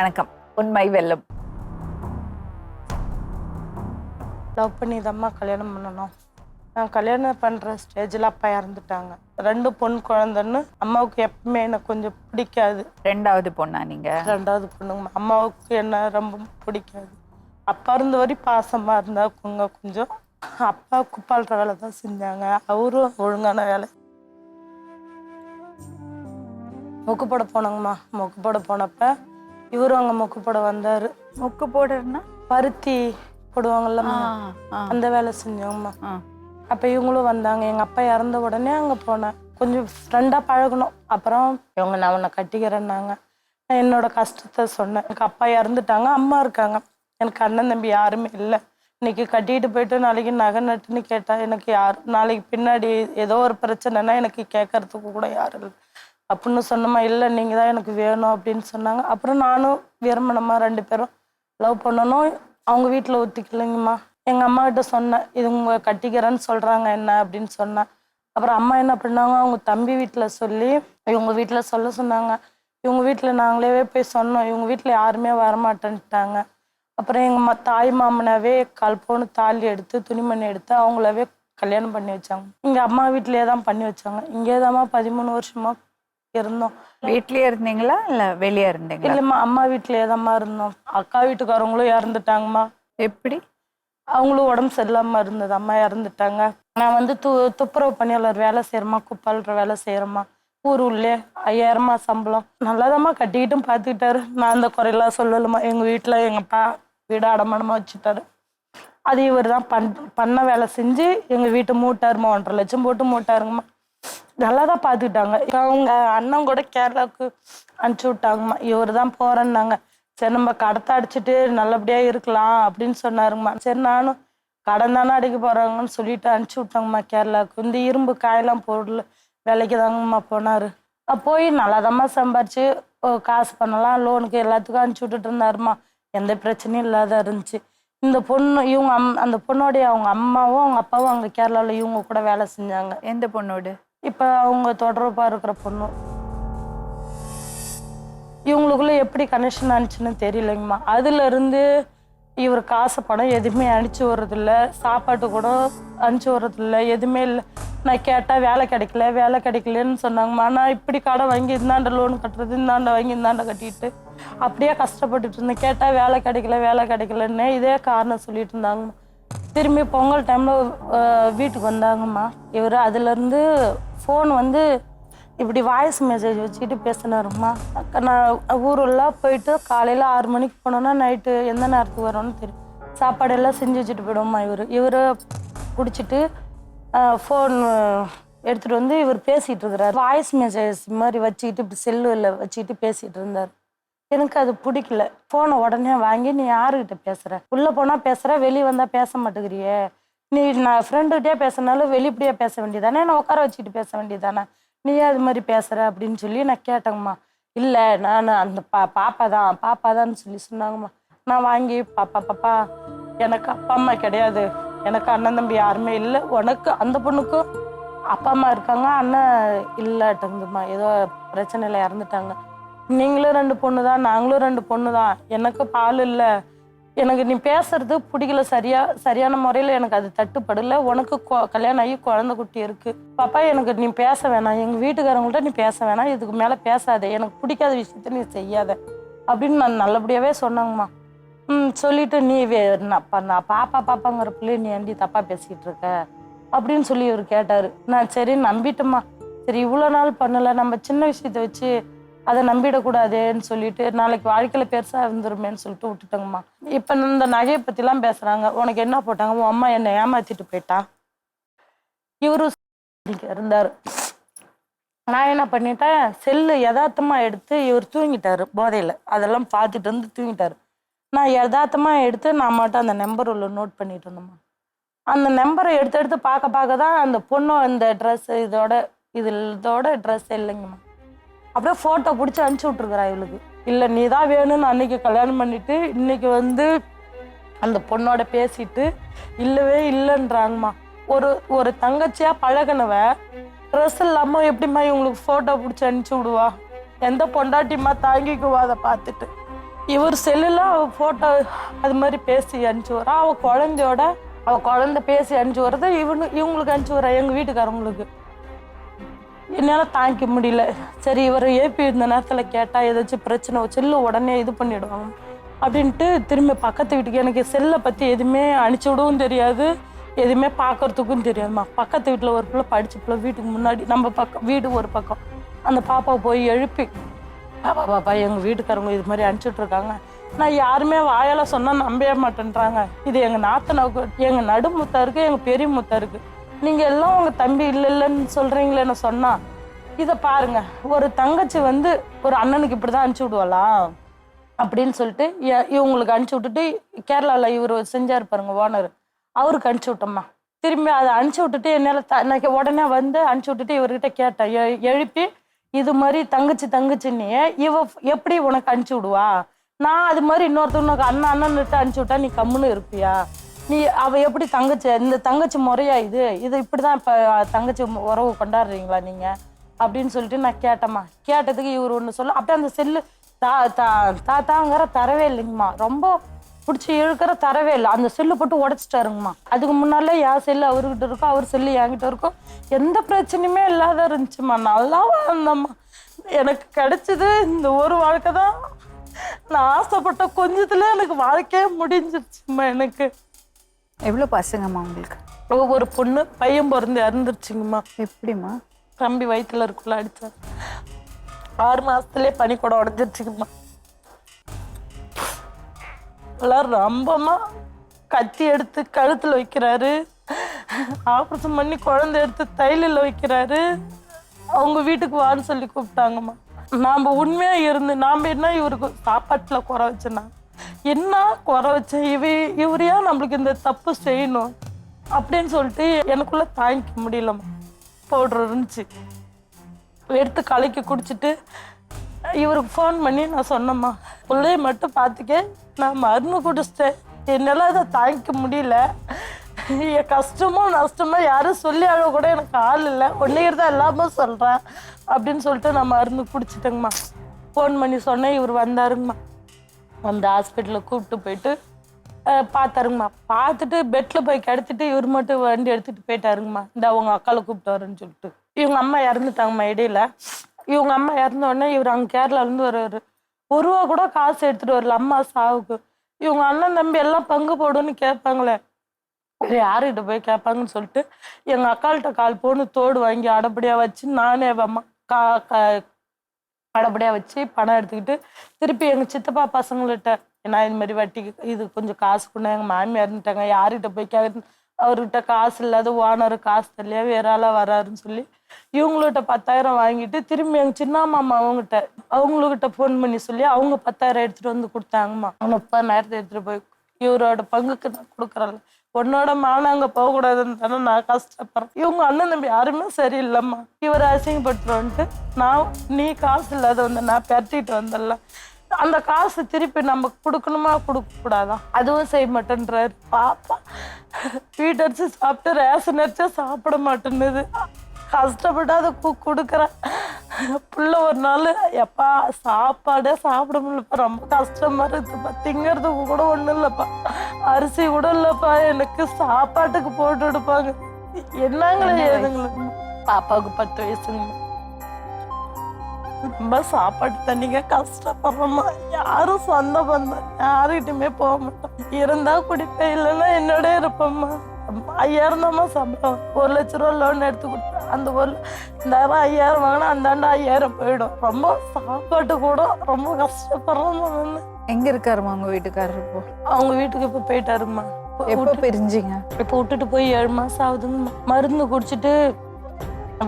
வணக்கம். உண்மை வெல்லும். லவ் பண்ணி தான்மா கல்யாணம் பண்ணணும். நான் கல்யாணம் பண்ணுற ஸ்டேஜில் அப்பா இறந்துட்டாங்க. 2 பொண் குழந்தைன்னு அம்மாவுக்கு எப்பவுமே எனக்கு கொஞ்சம் பிடிக்காது. 2வது பொண்ணா நீங்க? 2வது பொண்ணுங்கம்மா. அம்மாவுக்கு என்ன ரொம்ப பிடிக்காது. அப்பா இருந்த வரை பாசமாக இருந்தாங்க கொஞ்சம். அப்பா குப்பாளுற வேலை தான் செஞ்சாங்க. அவரும் ஒழுங்கான வேலை. மொக்கு போட போனோங்கம்மா. மொக்கு போட போனப்ப இவரும் அங்கே மொக்கு போட வந்தார். மொக்கு போடுறதுன்னா பருத்தி போடுவாங்கல்லம்மா, அந்த வேலை செஞ்சோங்கம்மா. அப்போ இவங்களும் வந்தாங்க. எங்கள் அப்பா இறந்த உடனே அங்கே போனேன். கொஞ்சம் ஃப்ரெண்டாக பழகணும். அப்புறம் இவங்க நான் உன்னை கட்டிக்கிறேன்னாங்க. நான் என்னோட கஷ்டத்தை சொன்னேன். எனக்கு அப்பா இறந்துட்டாங்க, அம்மா இருக்காங்க. எனக்கு அண்ணன் தம்பி யாருமே இல்லை. இன்னைக்கு கட்டிட்டு போயிட்டு நாளைக்கு நகை நட்டுன்னு கேட்டால் எனக்கு யார், நாளைக்கு பின்னாடி ஏதோ ஒரு பிரச்சனைனா எனக்கு கேட்கறதுக்கு கூட யாரும் இல்லை அப்படின்னு சொன்னோமா. இல்லை நீங்கள் தான் எனக்கு வேணும் அப்படின்னு சொன்னாங்க. அப்புறம் நானும் விரும்பினம்மா. 2 பேரும் லவ் பண்ணணும். அவங்க வீட்டில் ஒத்துக்கலைங்கம்மா. எங்கள் அம்மா கிட்ட சொன்னேன், இது உங்க கட்டிக்கிறேன்னு சொல்கிறாங்க என்ன அப்படின்னு சொன்னேன். அப்புறம் அம்மா என்ன பண்ணாங்க, அவங்க தம்பி வீட்டில் சொல்லி இவங்க வீட்டில் சொல்ல சொன்னாங்க. இவங்க வீட்டில் நாங்களே போய் சொன்னோம். இவங்க வீட்டில் யாருமே வரமாட்டேன்ட்டாங்க. அப்புறம் எங்கள் தாய் மாமனாவே 1/4 பவுன் தாலி எடுத்து துணிமணி எடுத்து அவங்களவே கல்யாணம் பண்ணி வச்சாங்க. இங்கே அம்மா வீட்டிலே தான் பண்ணி வச்சாங்க. இங்கே தான்மா 13 வருஷமா இருந்தோம். வீட்லயே இருந்தீங்களா இல்ல வெளியே இருந்தீங்களா? இல்லைம்மா, அம்மா வீட்டிலே தான்மா இருந்தோம். அக்கா வீட்டுக்காரவங்களும் இறந்துட்டாங்கம்மா. எப்படி? அவங்களும் உடம்பு சரியில்லாமல் இருந்தது. அம்மா இறந்துட்டாங்க. நான் வந்து துப்புரவு பணியாளர் வேலை செய்கிறேம்மா, குப்பாளுற வேலை செய்கிறேம்மா. ஊர் உள்ளே 5000 சம்பளம். நல்லாதாம்மா கட்டிக்கிட்டும் பார்த்துக்கிட்டாரு. நான் அந்த குறையெல்லாம் சொல்லலுமா. எங்கள் வீட்டில் எங்கள் அப்பா வீடு அடமானமாக வச்சுட்டாரு. அது இவர் தான் பண்ண வேலை செஞ்சு எங்கள் வீட்டை மூட்டாருமா. 1.5 லட்சம் போட்டு மூட்டாருங்கம்மா. நல்லா தான் பார்த்துக்கிட்டாங்க. அவங்க அண்ணன் கூட கேரளாவுக்கு அனுப்பிச்சி விட்டாங்கம்மா. இவர் தான் போகிறேன்னாங்க. சரி நம்ம கடத்தை அடிச்சுட்டு நல்லபடியாக இருக்கலாம் அப்படின்னு சொன்னாருங்கம்மா. சரி நானும் கடன் தானே அடிக்க போகிறாங்கன்னு சொல்லிட்டு அனுப்பிச்சி விட்டாங்கம்மா கேரளாவுக்கு. இந்த இரும்பு காயெல்லாம் பொருள் வேலைக்கு தாங்கம்மா போனார். போய் நல்லாதாம்மா சம்பாரிச்சு காசு பண்ணலாம், லோனுக்கு எல்லாத்துக்கும் அனுப்பிச்சி விட்டுட்டு இருந்தாருமா. எந்த பிரச்சனையும் இல்லாத இருந்துச்சு. இந்த பொண்ணு இவங்க அந்த பொண்ணோடைய அவங்க அம்மாவும் அவங்க அப்பாவும் அங்கே கேரளாவில் இவங்க கூட வேலை செஞ்சாங்க. எந்த பொண்ணோடு? இப்போ அவங்க தொடர்பாக இருக்கிற பொண்ணு. இவங்களுக்குள்ள எப்படி கனெக்ஷன் ஆனிச்சுன்னு தெரியலைங்கம்மா. அதுலேருந்து இவர் காசு பணம் எதுவுமே அனுப்பிச்சி வர்றதில்ல, சாப்பாட்டு கூட அனுப்பிச்சி வர்றதில்ல, எதுவுமே இல்லை. நான் கேட்டால் வேலை கிடைக்கலன்னு சொன்னாங்கம்மா. நான் இப்படி கடை வாங்கி இந்தாண்ட லோன் கட்டுறது, இந்தாண்ட வாங்கி இந்தாண்ட கட்டிட்டு அப்படியே கஷ்டப்பட்டுட்டு இருந்தேன். கேட்டால் வேலை கிடைக்கலன்னு இதே காரணம் சொல்லிட்டு இருந்தாங்கம்மா. திரும்பி பொங்கல் டைமில் வீட்டுக்கு வந்தாங்கம்மா இவர். அதுலேருந்து ஃபோன் வந்து இப்படி வாய்ஸ் மெசேஜ் வச்சுக்கிட்டு பேசினாருமா. நான் ஊரெல்லாம் போயிட்டு காலையில் 6 மணிக்கு போனோன்னா நைட்டு எந்த நேரத்துக்கு வரோன்னு தெரியும். சாப்பாடெல்லாம் செஞ்சு வச்சுட்டு போயிடுவோம்மா. இவர் குடிச்சிட்டு ஃபோன் எடுத்துகிட்டு வந்து இவர் பேசிகிட்டு இருக்கிறார். வாய்ஸ் மெசேஜ் மாதிரி வச்சுக்கிட்டு இப்படி செல்லில் வச்சுக்கிட்டு பேசிகிட்டு இருந்தார். எனக்கு அது பிடிக்கல. ஃபோனை உடனே வாங்கி, நீ யாருக்கிட்ட பேசுகிற? உள்ளே போனால் பேசுகிற, வெளியே வந்தால் பேச மாட்டேங்கிறியே. நீ நான் ஃப்ரெண்டுகிட்டே பேசினாலும் வெளிப்படியே பேச வேண்டியதானே, நான் உட்கார வச்சுக்கிட்டு பேச வேண்டியதானே, நீ அது மாதிரி பேசுகிற அப்படின்னு சொல்லி நான் கேட்டேங்கம்மா. இல்லை நான் அந்த பாப்பா தான் சொல்லி சொன்னாங்கம்மா. நான் வாங்கி பாப்பா எனக்கு அப்பா அம்மா கிடையாது, எனக்கு அண்ணன் தம்பி யாருமே இல்லை, உனக்கு அந்த பொண்ணுக்கும் அப்பா அம்மா இருக்காங்க, அண்ணன் இல்லைட்டுங்கம்மா, ஏதோ பிரச்சனையில் இறந்துட்டாங்க. நீங்களும் 2 பொண்ணு தான், நாங்களும் 2 பொண்ணு தான், எனக்கு பால் இல்லை, எனக்கு நீ பேசுறது பிடிக்கல, சரியான முறையில் எனக்கு அது தட்டுப்படலை, உனக்கு கல்யாணம் ஆகி குழந்தை குட்டி இருக்கு பாப்பா, எனக்கு நீ பேச வேணாம், எங்கள் வீட்டுக்காரங்கள்ட்ட நீ பேச வேணாம், இதுக்கு மேலே பேசாத, எனக்கு பிடிக்காத விஷயத்த நீ செய்யாத அப்படின்னு நான் நல்லபடியாகவே சொன்னாங்கம்மா. சொல்லிட்டு நீ நான் பாப்பாங்கிற பிள்ளைய நீ ஏண்டி தப்பாக பேசிக்கிட்டு இருக்க அப்படின்னு சொல்லி இவர் கேட்டார். நான் சரி நம்பிட்டேம்மா. சரி இவ்வளோ நாள் பண்ணலை, நம்ம சின்ன விஷயத்த வச்சு அதை நம்பிடக்கூடாதேன்னு சொல்லிட்டு நாளைக்கு வாழ்க்கையில் பெருசாக இருந்துருமேன்னு சொல்லிட்டு விட்டுட்டோங்கம்மா. இப்போ இந்த நகையை பற்றிலாம் பேசுகிறாங்க. உனக்கு என்ன போட்டாங்க, உன் அம்மா என்னை ஏமாற்றிட்டு போயிட்டா. இவரு இருந்தார். நான் என்ன பண்ணிட்டேன், செல்லு யதார்த்தமாக எடுத்து இவர் தூங்கிட்டாரு போதையில், அதெல்லாம் பார்த்துட்டு வந்து தூங்கிட்டாரு. நான் யதார்த்தமாக எடுத்து நான் மட்டும் அந்த நம்பர் உள்ள நோட் பண்ணிட்டு இருந்தோம்மா. அந்த நம்பரை எடுத்து பார்க்க தான் அந்த பொண்ணு அந்த ட்ரெஸ் இதோட ட்ரெஸ் இல்லைங்கம்மா. அப்படியே ஃபோட்டோ பிடிச்சி அனுப்பிச்சி விட்ருக்குறா இவளுக்கு. இல்லை நீ தான் வேணும்னு அன்னைக்கு கல்யாணம் பண்ணிட்டு இன்னைக்கு வந்து அந்த பொண்ணோட பேசிட்டு இல்லவே இல்லைன்றாங்கம்மா. ஒரு தங்கச்சியாக பழகினவ ட்ரெஸ் இல்லாமல் எப்படிம்மா இவங்களுக்கு ஃபோட்டோ பிடிச்சி அனுப்பிச்சி விடுவா? எந்த பொண்டாட்டிம்மா தாங்கிக்குவா அதை பார்த்துட்டு? இவர் செல்லுல அவ போட்டோ அது மாதிரி பேசி அனுப்பிச்சு வரா. அவ குழந்தை பேசி அனுப்பிச்சு வரத இவங்களுக்கு அனுப்பிச்சு வரா, எங்க வீட்டுக்காரவங்களுக்கு. என்னால தாங்கிக்க முடியல. சரி இவரை ஏபி இந்த நேரத்துல கேட்டா ஏதாச்சும் பிரச்சனை செல்லு உடனே இது பண்ணிடுவாங்க அப்படின்ட்டு திரும்பி பக்கத்து வீட்டுக்கு, எனக்கு செல்லை பத்தி எதுவுமே அனுப்பிச்சு விடவும் தெரியாது, எதுவுமே பார்க்கறதுக்கும் தெரியாதுமா. பக்கத்து வீட்டுல ஒரு பிள்ளை படிச்ச பிள்ளை வீட்டுக்கு முன்னாடி நம்ம பக்கம் வீடு ஒரு பக்கம், அந்த பாப்பாவை போய் எழுப்பி பாப்பா எங்க வீட்டுக்காரங்க இது மாதிரி அனுப்பிச்சுட்டு இருக்காங்க. நான் யாருமே வாயால சொன்னா நம்பவே மாட்டேன்றாங்க. இது எங்க நாத்தனாவுக்கு, எங்க நடுமுத்தா இருக்கு, எங்க பெரிய முத்தா இருக்கு. நீங்க எல்லாம் உங்க தம்பி இல்லைன்னு சொல்றீங்களேன்னு சொன்னா, இதை பாருங்க, ஒரு தங்கச்சி ஒரு அண்ணனுக்கு இப்படிதான் அனுப்பிச்சு விடுவாளா அப்படின்னு சொல்லிட்டு இவங்களுக்கு அனுப்பிச்சு விட்டுட்டு, கேரளால இவர் செஞ்சாரு பாருங்க ஓனர், அவருக்கு அனுப்பிச்சு விட்டோம்மா. திரும்பி அதை அனுப்பிச்சு விட்டுட்டு என்னால உடனே அனுப்பிச்சு விட்டுட்டு இவர்கிட்ட கேட்டேன், எழுப்பி இது மாதிரி தங்கச்சின்னு இவ எப்படி உனக்கு அனுப்பிச்சு விடுவா? நான் அது மாதிரி இன்னொருத்தவனுக்கு அண்ணன்னுட்டு அனுப்பிச்சு விட்டா நீ கம்முன்னு இருப்பியா? அவ எப்படி இந்த தங்கச்சி முறையா இது இப்படிதான் இப்ப தங்கச்சி உறவு கொண்டாடுறீங்களா நீங்க அப்படின்னு சொல்லிட்டு நான் கேட்டேம்மா. கேட்டதுக்கு இவர் ஒண்ணு சொல்ல, அப்படியே அந்த செல்லு தாத்தாங்கிற தரவே இல்லைங்கம்மா, ரொம்ப பிடிச்சி இழுக்கிற தரவே இல்லை. அந்த செல்லு போட்டு உடைச்சிட்டாருங்கம்மா. அதுக்கு முன்னால என் செல்லு அவர்கிட்ட இருக்கும், அவர் செல்லு என்கிட்ட இருக்கும், எந்த பிரச்சனையுமே இல்லாத இருந்துச்சுமா. நல்லா வாழ்ந்தம்மா. எனக்கு கிடைச்சது இந்த ஒரு வாழ்க்கை தான். நான் ஆசைப்பட்ட கொஞ்சத்துல எனக்கு வாழ்க்கையே முடிஞ்சிருச்சுமா. எனக்கு எவ்வளவு பசங்கம்மா உங்களுக்கு? ஒரு பொண்ணு, பையன் பிறந்து இறந்துருச்சுங்கம்மா. எப்படிம்மா? தம்பி வயிற்றுல இருக்குள்ள அடிச்சார். 6 மாசத்துலயே பனிக்கூடம் உடஞ்சிருச்சுங்கம்மா. ரொம்பமா கத்தி எடுத்து கழுத்துல வைக்கிறாரு, ஆபரேஷன் பண்ணி குழந்தை எடுத்து தைலில் வைக்கிறாரு. அவங்க வீட்டுக்கு வான்னு சொல்லி கூப்பிட்டாங்கம்மா. நாம உண்மையா இருந்து நாம என்ன இவருக்கு சாப்பாட்டுல குறை வச்சேன்னா என்ன குறை வச்சேன், இவரையா நம்மளுக்கு இந்த தப்பு செய்யணும் அப்படின்னு சொல்லிட்டு எனக்குள்ள தாங்கிக்க முடியலம்மா. பவுடர் இருந்துச்சு எடுத்து கலக்கி குடிச்சிட்டு இவருக்கு ஃபோன் பண்ணி நான் சொன்னேம்மா, பிள்ளைய மட்டும் பார்த்துக்க, நான் மருந்து குடிச்சிட்டேன், என்னால் அதை தாங்கிக்க முடியல, என் கஷ்டமோ நஷ்டமோ யாரும் சொல்லி அழ கூட எனக்கு ஆள் இல்லை, ஒன்னையர் தான் எல்லாமே சொல்கிறேன் அப்படின்னு சொல்லிட்டு நான் மருந்து குடிச்சிட்டேங்கம்மா. ஃபோன் பண்ணி சொன்னேன், இவர் வந்தாருங்கம்மா. அந்த ஹாஸ்பிட்டலில் கூப்பிட்டு போயிட்டு பார்த்தாருங்கம்மா. பார்த்துட்டு பெட்டில் போய் கிடத்திட்டு இவர் மட்டும் வண்டி எடுத்துகிட்டு போயிட்டாருங்கம்மா. இந்த அவங்க அக்காவை கூப்பிட்டு வரேன்னு சொல்லிட்டு. இவங்க அம்மா இறந்துட்டாங்கம்மா இடையில. இவங்க அம்மா இறந்த உடனே இவர் அங்கே கேரளாலேருந்து வருவார். 1 ரூபா கூட காசு எடுத்துகிட்டு வரல அம்மா சாவுக்கு. இவங்க அண்ணன் தம்பி எல்லாம் பங்கு போடுன்னு கேட்பாங்களே, யாருக்கிட்ட போய் கேட்பாங்கன்னு சொல்லிட்டு எங்கள் அக்காள்கிட்ட கால் போன்னு தோடு வாங்கி அடப்படியாக வச்சு நானே அம்மா அடப்படியாக வச்சு பணம் எடுத்துக்கிட்டு திருப்பி எங்கள் சித்தப்பா பசங்கள்கிட்ட, நான் இது மாதிரி வட்டிக்கு இது கொஞ்சம் காசு கொண்டு எங்கள் மாமியார் இருந்துட்டாங்க, யார்கிட்ட போய் அவர்கிட்ட காசு இல்லாத ஓனர் காசு தள்ளியா வேற ஆளாக வராருன்னு சொல்லி இவங்கள்ட்ட 10,000 வாங்கிட்டு திரும்பி எங்கள் சின்ன மாமா அவங்கக்கிட்ட ஃபோன் பண்ணி சொல்லி அவங்க 10,000 எடுத்துகிட்டு வந்து கொடுத்தாங்கம்மா. 30,000 எடுத்துகிட்டு போய் இவரோட பங்குக்கு நான் கொடுக்குறேன், உன்னோட மான அங்கே போகக்கூடாதுன்னு தானே நான் கஷ்டப்படுறேன். இவங்க அண்ணன் தம்பி யாருமே சரியில்லைம்மா, இவரை அசிங்கப்படுத்துறோன்ட்டு நீ காசு இல்லாத நான் பெரட்டிட்டு வந்தல, அந்த காசு திருப்பி நம்ம கொடுக்கணுமா கொடுக்கக்கூடாதா, அதுவும் செய்ய மாட்டேன்றாரு. பாப்பா வீட்டு அடிச்சு சாப்பிட்டு ரேஷன் அடிச்சா சாப்பிட மாட்டேன்னுது, கஷ்டப்பட்டு அதை கொடுக்குறேன். புள்ள ஒரு நாள் எப்பா சாப்பாடே சாப்பிட முடியலப்பா, ரொம்ப கஷ்டமா இருக்குப்பா, திங்கிறதுக்கு கூட ஒன்றும் இல்லைப்பா, அரிசி கூட இல்லைப்பா, எனக்கு சாப்பாட்டுக்கு போட்டு எடுப்பாங்க. என்னங்களே ஏதுங்களுக்கு? பாப்பாவுக்கு 10 வயசுங்க. ரொம்ப சாப்பாட்டு தண்ணிங்க கஷ்டப்படுறோமா, யாரும் சொந்த பந்தம் யாருக்கிட்டுமே போக மாட்டோம், இருந்தா குடிப்பேன் இல்லைன்னா என்னோட இருப்போம்மா. 5,000 தான்மா சம்பளம், 1 லட்ச ரூபா லோன் எடுத்து கொடுத்தேன், அந்த 5,000 வாங்கினா அந்தாண்ட 5,000 போயிடும். ரொம்ப சாப்பாட்டு கூட ரொம்ப கஷ்டப்படுறோம். எங்க இருக்காருமா உங்க வீட்டுக்காரர்? இப்போ அவங்க வீட்டுக்கு இப்போ போயிட்டாருமா. எப்போ பிரிஞ்சிங்க? இப்போ விட்டுட்டு போய் 7 மாசம் ஆகுதுங்கம்மா. மருந்து குடிச்சிட்டு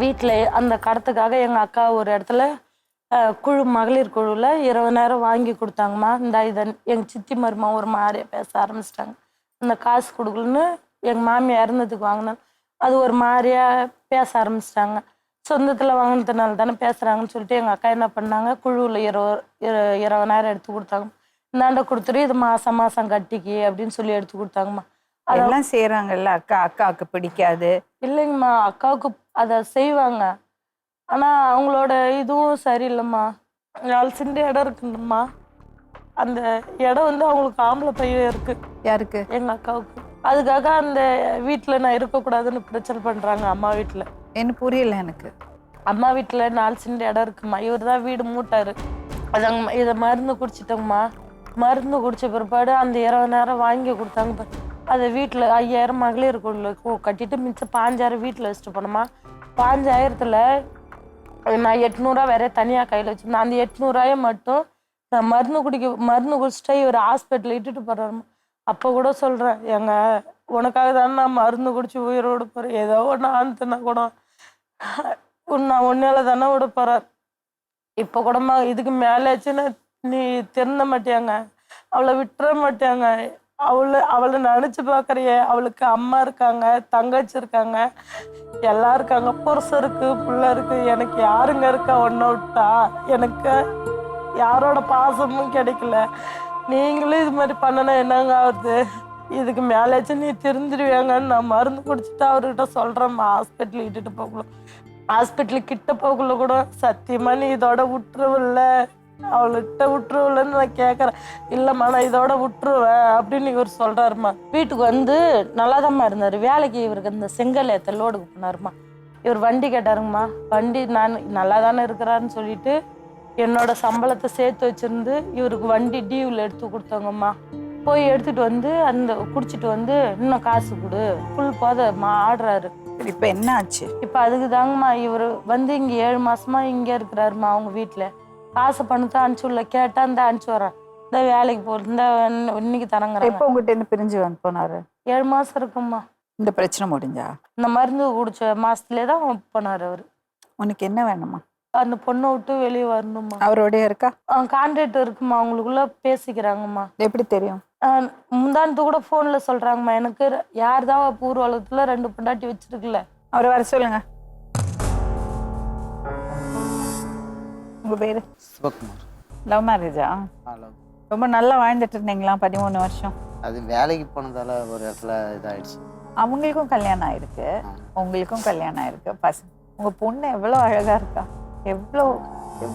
வீட்டில் அந்த கடத்துக்காக எங்கள் அக்கா ஒரு இடத்துல மகளிர் குழுவில் 20 நேரம் வாங்கி கொடுத்தாங்கம்மா. இதை எங்கள் சித்தி மருமா ஒரு மாதிரியா பேச ஆரம்பிச்சிட்டாங்க. இந்த காசு கொடுக்கலன்னு எங்கள் மாமி இறந்ததுக்கு வாங்கினேன், அது ஒரு மாதிரியா பேச ஆரம்பிச்சிட்டாங்க. சொந்தத்தில் வாங்கினதுனால தானே பேசுகிறாங்கன்னு சொல்லிட்டு எங்கள் அக்கா என்ன பண்ணாங்க, குழுவில் 20 நேரம் எடுத்து கொடுத்தாங்க. இந்தாண்ட கொடுத்துட்டு இது மாதம் கட்டிக்கு அப்படின்னு சொல்லி எடுத்து கொடுத்தாங்கம்மா. அதெல்லாம் செய்கிறாங்கல்ல அக்காவுக்கு பிடிக்காது இல்லைங்கம்மா, அக்காவுக்கு அதை செய்வாங்க, ஆனால் அவங்களோட இதுவும் சரியில்லைம்மா. 4 சென்ட் இடம் இருக்குங்கம்மா, அந்த இடம் வந்து அவங்களுக்கு ஆம்பளை பையன் இருக்கு யாருக்கு? எங்க அக்காவுக்கு. அதுக்காக அந்த வீட்டுல நான் இருக்கக்கூடாதுன்னு பிரச்சனை பண்றாங்க அம்மா வீட்டுல. என்ன புரியல எனக்கு. அம்மா வீட்டுல 4 சென்ட் இடம் இருக்குமா, இவர் தான் வீடு மூட்டாரு. அதாங்க இதை மருந்து குடிச்சிட்டோங்கம்மா. மருந்து குடிச்ச பிற்பாடு அந்த 20,000 வாங்கி கொடுத்தாங்க பாரு. அதை வீட்டுல 5,000 மகளிர் குழுக்கு கட்டிட்டு மிச்சம் 5,000 வீட்டுல வச்சுட்டு போனோமா. 5,000த்துல நான் 800 வேற தனியா கையில வச்சிருந்தேன். அந்த 800 மட்டும் நான் மருந்து குடிச்சிட்டா இவர் ஹாஸ்பிட்டல் இட்டுட்டு போறாருமா. அப்போ கூட சொல்றேன், எங்க உனக்காக தானே நான் மருந்து குடிச்சு உயிரோடு போறேன், ஏதோ ஒன்று ஆந்துனா கூட நான் உன்னால தானே விட போறார். இப்போ கூடமா இதுக்கு மேலேச்சுன்னா நீ திருந்த மாட்டியாங்க, அவளை விட்டுற மாட்டியாங்க. அவளை நினைச்சு பாக்குறிய, அவளுக்கு அம்மா இருக்காங்க, தங்கச்சி இருக்காங்க, எல்லாம் இருக்காங்க, புருஷன் இருக்கு, புள்ள இருக்கு, எனக்கு யாருங்க இருக்கா ஒன்ன விட்டா? எனக்கு யாரோட பாசமும் கிடைக்கல. நீங்களும் இது மாதிரி பண்ணனா என்னங்க ஆகுது? இதுக்கு மேலேச்சும் நீ திருந்துடுவாங்கன்னு நான் மருந்து குடிச்சிட்டு அவர்கிட்ட சொல்றேம்மா. ஹாஸ்பிட்டல் இட்டுட்டு போகல, ஹாஸ்பிட்டலு கிட்ட போகல கூட சத்தியமா நீ இதோட விட்டுருவில்ல, அவள்கிட்ட விட்டுருவில்லன்னு நான் கேட்குறேன். இல்லைம்மா நான் இதோட விட்டுருவேன் அப்படின்னு இவர் சொல்றாருமா. வீட்டுக்கு வந்து நல்லாதாம்மா இருந்தார். வேலைக்கு இவருக்கு இந்த செங்கல் ஏற்ற லோடுக்கு போனாருமா. இவர் வண்டி கேட்டாருங்கம்மா. வண்டி நான் நல்லா தானே இருக்கிறாருன்னு சொல்லிட்டு என்னோட சம்பளத்தை சேர்த்து வச்சிருந்து இவருக்கு வண்டி டியூவில் எடுத்து கொடுத்தாங்கம்மா. போய் எடுத்துட்டு வந்து அந்த குடிச்சிட்டு வந்து இன்னும் காசு கொடு ஃபுல் போதம்மா ஆடுறாரு. இப்போ என்ன ஆச்சு? இப்போ அதுக்கு தாங்கம்மா இவர் வந்து இங்கே 7 மாசமா இங்கே இருக்கிறாருமா. அவங்க வீட்டில் காசு பணத்தை அனுப்பிச்சு உள்ள கேட்டா இந்த அனுப்பிச்சு வரேன், இந்த வேலைக்கு போகிறது, இந்த இன்னைக்கு தரங்குறாங்க. எப்போ உங்ககிட்ட இருந்து பிரிஞ்சு வந்து போனாரு? 7 மாசம் இருக்கும்மா. இந்த பிரச்சனை முடிஞ்சா? இந்த மருந்து குடிச்ச மாசத்துலேயே தான் போனார் அவர். உனக்கு என்ன வேணுமா? அந்த பொண்ணை விட்டு வெளியே வரணுமா. அவரோடய இருக்கா? கான்ட்ராக்ட் இருக்குமா, அவங்களுக்குள்ள பேசிக்கிறாங்கம்மா. எப்படி தெரியும்? முந்தானத்து கூட போன்ல சொல்றாங்கம்மா. எனக்கு யார் தான் பூர்வ உலகத்துல 2 பொண்டாட்டி வச்சிருக்குல்ல. அவரை வர சொல்லுங்க. உங்க பேரு? சிவகுமார். லவ் மேரேஜா? ரொம்ப நல்லா வாழ்ந்துட்டு இருந்தீங்களா 13 வருஷம்? அது வேலைக்கு போனதால ஒரு இடத்துல இதாயிடுச்சு. அவங்களுக்கும் கல்யாணம் ஆயிருக்கு, உங்களுக்கும் கல்யாணம் ஆயிருக்கு. உங்க பொண்ணு எவ்வளவு அழகா இருக்கா, எவ்வளோ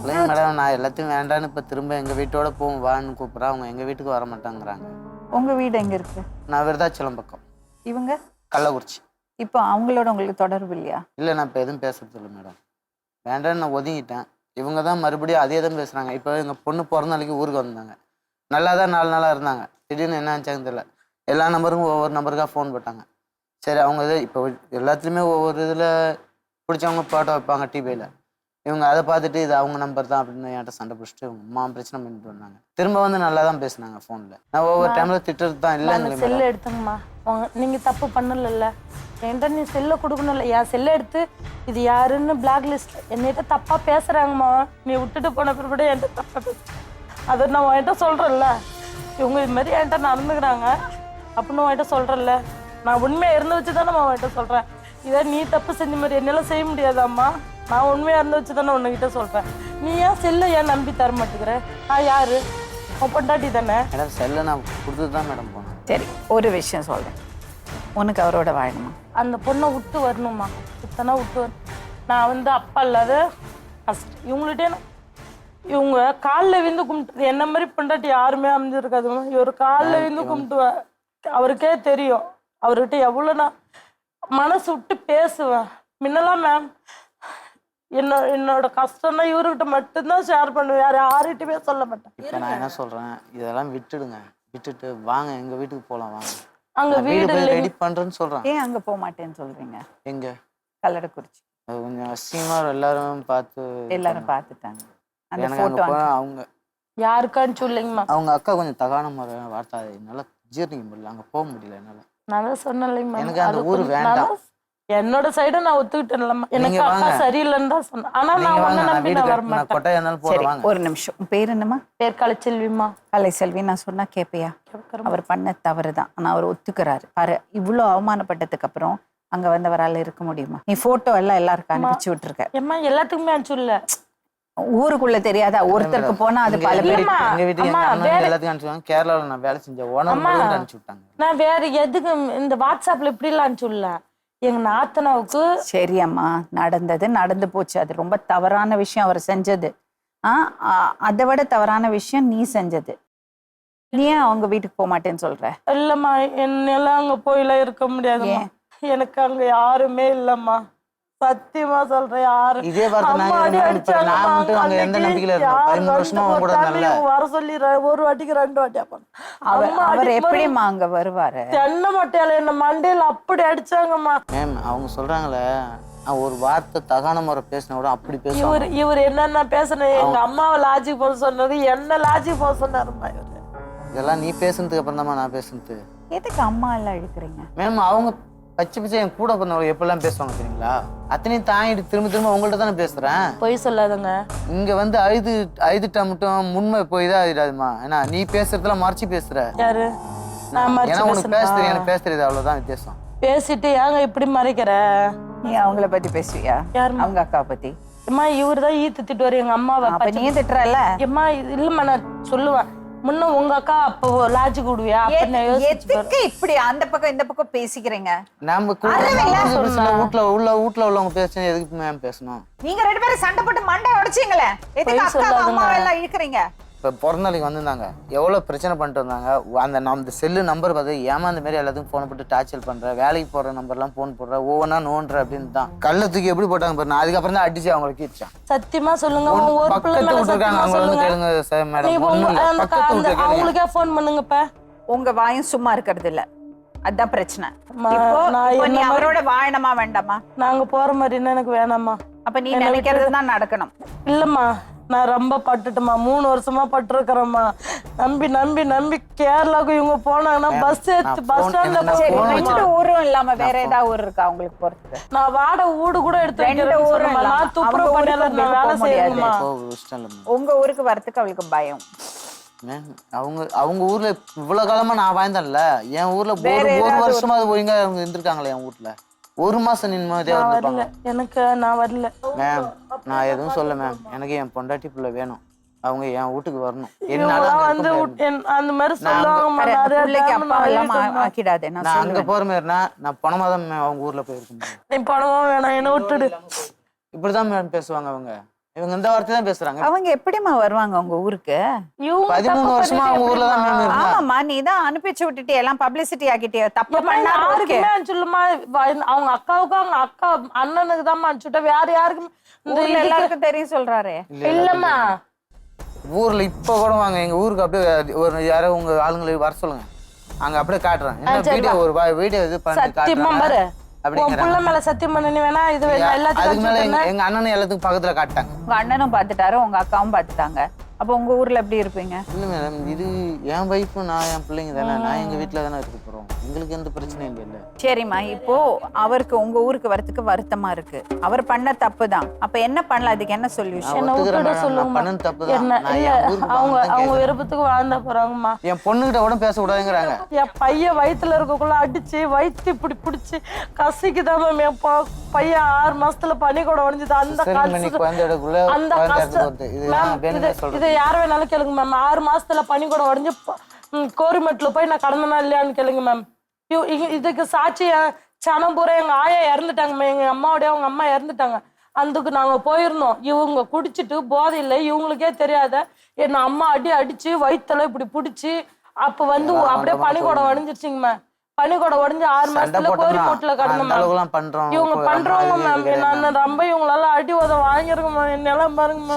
மேடம். நான் எல்லாத்தையும் வேண்டான்னு இப்போ திரும்ப எங்கள் வீட்டோட போவோம் வான்னு கூப்பிட்றேன். அவங்க எங்கள் வீட்டுக்கு வர மாட்டாங்கிறாங்க. உங்க வீடு எங்க இருக்கு? நான் விருதாச்சலம் பக்கம். இவங்க கள்ளக்குறிச்சி. இப்போ அவங்களோட உங்களுக்கு தொடர்பு இல்லையா? இல்லை, நான் இப்போ எதுவும் பேசுறது இல்லை மேடம். வேண்டான்னு நான் ஒதுங்கிட்டேன். இவங்க தான் மறுபடியும் அதே தான் பேசுகிறாங்க. இப்போ எங்கள் பொண்ணு பிறந்த நாளைக்கு ஊருக்கு வந்தாங்க. நல்லா தான் 4 நாளாக இருந்தாங்க. திடீர்னு என்ன ஆச்சாங்கன்னு தெரியல. எல்லா நம்பருக்கும் ஒவ்வொரு நம்பருக்காக ஃபோன் போட்டாங்க. சரி, அவங்க இது இப்போ எல்லாத்துலேயுமே ஒவ்வொரு இதில் பிடிச்சவங்க போட்டோ வைப்பாங்க டிவியில். இவங்க அதை பார்த்துட்டு இது அவங்க நம்பர் தான் அப்படின்னு என்கிட்ட சண்டை பிடிச்சிட்டு இவங்க அம்மா பிரச்சனை பண்ணிட்டு வந்தாங்க. திரும்ப வந்து நல்லா தான் பேசினாங்க ஃபோனில். நான் ஒவ்வொரு டைமில் திட்டுறது தான். இல்லை செல்லை எடுத்துங்கம்மா, நீங்கள் தப்பு பண்ணல, என்கிட்ட நீ செல்லை கொடுக்கணும்ல. என் செல்லை எடுத்து இது யாருன்னு பிளாக் லிஸ்ட் என்னிட்ட தப்பாக பேசுகிறாங்கம்மா. நீ விட்டுட்டு போன பிறகு என்கிட்ட தப்பாக பேச, அதை நான் உன்கிட்ட சொல்கிறேன்ல. இவங்க இது மாதிரி என்கிட்ட நடந்துக்கிறாங்க அப்படின்னு உன்கிட்ட சொல்கிறேன்ல. நான் உண்மையாக இருந்து வச்சு தானே உன்கிட்ட சொல்கிறேன். இதை நீ தப்பு செஞ்ச மாதிரி என்னால் செய்ய முடியாதாம்மா. நான் உண்மையாக இருந்து வச்சு தானே உன்கிட்ட சொல்கிறேன். நீ ஏன் செல்லை ஏன் நம்பி தர மாட்டேங்கிற? நான் யாரு? உன் பொண்டாட்டி தானே. மேடம் செல்லை நான் கொடுத்துட்டு தான் மேடம் போனேன். சரி, ஒரு விஷயம் சொல்கிறேன். உனக்கு அவரோட வாழணுமா? அந்த பொண்ணை விட்டு வரணுமா? இத்தனை விட்டு வர. நான் வந்து அப்பா இல்லாத கஷ்டம். இவங்கள்ட்டே இவங்க காலில் விழுந்து கும்பிட்டு என்ன மாதிரி பொண்டாட்டி யாருமே அமைஞ்சிருக்காதுமா. இவர் காலில் விழுந்து கும்பிட்டுவேன். அவருக்கே தெரியும் அவர்கிட்ட எவ்வளோ நான் மனசு விட்டு பேசுவேன். முன்னெல்லாம் மேம் என்னோட கஷ்டம்னா இவர்கிட்ட மட்டும்தான் ஷேர் பண்ணுவேன், வேற யார்கிட்டயுமே சொல்ல மாட்டேன். இப்போ நான் என்ன சொல்கிறேன், இதெல்லாம் விட்டுடுங்க. விட்டுட்டு வாங்க எங்கள் வீட்டுக்கு போகலாம். வாங்க, அங்கே வீடு ரெடி பண்ணுறேன்னு சொல்கிறேன். ஏன் அங்கே போக மாட்டேன்னு சொல்கிறீங்க? எங்கே? கள்ளக்குறிச்சி. அது கொஞ்சம் அசிங்கமாக எல்லாரும் பார்த்துட்டாங்க. அந்த எனக்கு ஃபோட்டோ அவங்க யாருக்கான்னு சொல்லிங்கம்மா. அவங்க அக்கா கொஞ்சம் தகான முறை வார்த்தை என்னால் ஜீர்ணிக்க முடியல. அங்கே போக முடியல என்னால். நான் தான் சொன்னேன், எனக்கு அந்த ஊர் வேண்டாம். என்னோட சைடு நான் ஒத்துக்கிட்டேன்லம்மா. எனக்கு அக்கா சரியில்லைன்னு தான் சொன்னேன். ஆனா நான் ஒன்ன நம்பி நான் வர மாட்டேன். ஒரு நிமிஷம், பேர் என்னம்மா? பேர் கலைச்செல்விம்மா. கலைச்செல்வி. நான் சொன்னா கேட்பியா? அவர் பண்ண தவறுதான், ஆனா அவர் ஒத்துக்கிறாரு. பாரு, இவ்வளவு அவமானப்பட்டதுக்கு அப்புறம் அங்க வந்தவரால இருக்க முடியுமா? நீ போட்டோ எல்லாம் எல்லாருக்கும் அனுப்பிச்சு விட்டுருக்க. ஏம்மா எல்லாத்துக்குமே அனுப்பிச்சு இல்ல, ஊருக்குள்ள தெரியாதா? ஒருத்தருக்கு போனா அது பல பேர். கேரளாவில் நான் வேலை செஞ்ச அனுப்பிச்சு விட்டாங்க. நான் வேற எதுக்கு இந்த வாட்ஸ்அப்ல இப்படி எல்லாம் அனுப்பிச்சு எங்க நாத்தனாவுக்கு. சரி அம்மா, நடந்தது நடந்து போச்சு. அது ரொம்ப தவறான விஷயம் அவர் செஞ்சது. அதை விட தவறான விஷயம் நீ செஞ்சது. நீ ஏன் அவங்க வீட்டுக்கு போக மாட்டேன்னு சொல்ற? இல்லம்மா, என்னெல்லாம் அங்க போயெல்லாம் இருக்க முடியாதும்மா. எனக்கு அங்க யாருமே இல்லம்மா, சத்தியமா சொல்றேன். யாரு இதே வார்த்தை அம்மா அடி அடிச்சாங்கம்மா. வர சொல்லி ஒரு வாட்டிக்கு 2 வாட்டி அவர் எப்படிமா அங்க வருவாரு? தென்னை மட்டையால என்ன மண்டையில அப்படி அடிச்சாங்கம்மா. மேம் அவங்க சொல்றாங்களே ஒரு வார்த்தை தகான முறை பேசின கூட அப்படி பேசுவாங்க. இவர் என்னென்ன பேசுனேன், எங்க அம்மாவை லாஜிக் போக சொன்னது, என்ன லாஜிக் போக சொன்னாருமா இவரு. இதெல்லாம் நீ பேசுனதுக்கு அப்புறம் தான் நான் பேசுனது. எதுக்கு அம்மா எல்லாம் எடுக்கிறீங்க? மேம் அவங்க பச்சை என் கூட பிறந்தவங்க எப்பெல்லாம் பேசுவாங்க தெரியுங்களா? அத்தனையும் தாங்கிட்டு திரும்ப உங்கள்ட்ட தானே பேசுறேன். பொய் சொல்லாதங்க. இங்க வந்து அழுதுட்டா மட்டும் முன்மை போய் தான் ஆயிடாதுமா. ஏன்னா நீ பேசுறதுல மறைச்சு பேசுற. யாரு? ஏன்னா உனக்கு பேச தெரியும், எனக்கு பேச தெரியாது, அவ்வளவுதான் வித்தியாசம். பேசிட்டு ஏங்க இப்படி மறைக்கிற? நீ அவங்கள பத்தி பேசுவியா? அவங்க அக்காவை பத்தி? அம்மா இவரு தான் திட்டுவாரு எங்க அம்மாவை. அப்ப நீ திட்டுறல? அம்மா இல்லம்மா, நான் சொல்லுவேன். முன்ன உங்க அக்கா அப்போ லாஜிக் விடுவியா? எதுக்கு இப்படி அந்த பக்கம் இந்த பக்கம் பேசிக்கிறீங்க? நம்ம வீட்டுல உள்ளவங்க பேசுறது எதுக்கு மேம் பேசணும்? நீங்க 2 பேரும் சண்டை போட்டு மண்டை உடைச்சீங்களே, எதுக்கு அக்கா அம்மா எல்லாம் இழுக்கிறீங்க? இப்போ பிறந்த நாளைக்கு வந்திருந்தாங்க, எவ்வளோ பிரச்சனை பண்ணிட்டு வந்தாங்க. அந்த செல்லு நம்பர் பார்த்து ஏமாந்த மாதிரி எல்லாத்துக்கும் ஃபோன் போட்டு டார்ச்சர் பண்ற, வேலைக்கு போற நம்பர்லாம் ஃபோன் போடுற, ஒவ்வொன்றா நோன்ற அப்படின்னு தான் கல்ல தூக்கி எப்படி போட்டாங்க பாருங்க. அதுக்கப்புறம் தான் அடிச்சு அவங்களை கீழ்ச்சான். சத்தியமா சொல்லுங்க. பக்கத்து விட்டுருக்காங்க, அவங்க வந்து கேளுங்க சார் மேடம். அவங்களுக்கே ஃபோன் பண்ணுங்க. இப்ப உங்க வாயும் சும்மா இருக்கிறது இல்ல, அதான் பிரச்சனை. நீ அவரோட வாழணுமா வேண்டாமா? நாங்க போற மாதிரின்னா எனக்கு வேணாமா. அப்ப நீ நினைக்கிறது தான் நடக்கணும். இல்லம்மா, நான் ரொம்ப பட்டுட்டுமா, 3 வருஷமா பட்டிருக்கிறேம்மா. நம்பி நம்பி நம்பி கேரளாவுக்கு இவங்க போனாங்கன்னா பஸ் ஸ்டாண்ட்ல ஊரும் இல்லாம வேற ஏதாவது ஊர் இருக்கா உங்களுக்கு போறதுக்கு? நான் வாடகை வீடு கூட எடுத்து துப்புரவு பணியாளர் வேலை செய்யணுமா. உங்க ஊருக்கு வரதுக்கு அவளுக்கு பயம். அவங்க ஊர்ல இவ்வளவு காலமா நான் வாழ்ந்தேன்ல, என் ஊர்ல ஒரு வருஷமா அது ஒழுங்கா அவங்க இருந்திருக்காங்களே. என் வீட்டுல 1 மாசம் நிம்மதியா இருந்திருப்பாங்க. எனக்கு நான் வரல மேம், நான் எதுவும் சொல்ல மேம். எனக்கு என் பொண்டாட்டி பிள்ளை வேணும், அவங்க என் வீட்டுக்கு வரணும். வந்து அந்த மாதிரி சொல்லுவாங்க. நான் அங்க போற மாதிரினா நான் பணமா தான் அவங்க ஊர்ல போயிருக்கேன். நீ பணமா வேணாம், என்ன விட்டுடு. இப்படிதான் மேம் பேசுவாங்க அவங்க. இவங்க இந்த வார்த்தை தான் பேசுறாங்க. அவங்க எப்படிமா வருவாங்க உங்க ஊருக்கு? 13 வருஷமா அவங்க ஊர்ல தான் மேம் இருந்தாங்க. ஆமாமா, நீ தான் அனுப்பிச்சு விட்டுட்டே, எல்லாம் பப்ளிசிட்டி ஆக்கிட்டே. தப்பு பண்ணா யாருக்குமே சொல்லுமா, அவங்க அக்காவுக்கு அவங்க அக்கா அண்ணனுக்கு தான் அனுப்பிச்சுட்ட, வேற யாருக்கும் எல்லாருக்கும் தெரியும் சொல்றாரு. இல்லம்மா, ஊர்ல இப்ப கூட வாங்க எங்க ஊருக்கு அப்படியே ஒரு யாரோ உங்க ஆளுங்களை வர சொல்லுங்க, அங்க அப்படியே காட்டுறேன். வீடியோ ஒரு வீடியோ இது பண்ணி காட்டுறேன். புள்ள மேல சத்தியம் பண்ணி வேணா இது எல்லாத்துக்கும். எங்க அண்ணனும் எல்லாத்துக்கும் பக்கத்துல காட்டாங்க. உங்க அண்ணனும் பாத்துட்டாரு, உங்க அக்காவும் பாத்துட்டாங்க. அப்ப உங்க ஊர்ல எப்படி இருப்பீங்க? இல்ல மேடம், இது என் வைஃப், நான் என் பிள்ளைங்க தானே, நான் எங்க வீட்டுல தானே இருக்க போறோம். எங்களுக்கு எந்த பிரச்சனையும் இல்ல. சரிம்மா, இப்போ அவருக்கு உங்க ஊருக்கு வரதுக்கு வருத்தமா இருக்கு. அவர் பண்ண தப்பு தான். அப்ப என்ன பண்ணலாம்? அதுக்கு என்ன சொல்யூஷன்? அவங்க விருப்பத்துக்கு வாழ்ந்தா போறாங்கம்மா. என் பொண்ணுகிட்ட கூட பேச கூடாதுங்கிறாங்க. என் பையன் வயித்துல இருக்கக்குள்ள அடிச்சு வயிற்று இப்படி பிடிச்சி கசிக்குதான் மேம். என் பையன் 6 மாசத்துல பனி கூட உடஞ்சுது. அந்த கஷ்டம் இதை யார் வேணாலும் கேளுங்க மேம். 6 மாசத்துல பனி கூட உடஞ்சு கோரிமேட்ல போய் நான் கடந்தனா இல்லையான்னு கேளுங்க மேம். இதுக்கு சாட்சி சனம் பூரா எங்க ஆயா இறந்துட்டாங்க, எங்க அம்மாவோடய அவங்க அம்மா இறந்துட்டாங்க. அதுக்கு நாங்க போயிருந்தோம். இவங்க குடிச்சிட்டு போதை இல்லை, இவங்களுக்கே தெரியாத என்ன அம்மா அடிச்சு வயிற்றுல இப்படி பிடிச்சி அப்ப வந்து அப்படியே பனி கூட உடஞ்சிருச்சுங்க மேம். பனி கூட உடஞ்சு 6 மாசத்துல கோரிமேட்ல கடந்தோம். இவங்க பண்றவங்க மேம். நான் ரொம்ப இவங்களால அடி உத வாங்கிருக்கோம். என்னெல்லாம் பாருங்க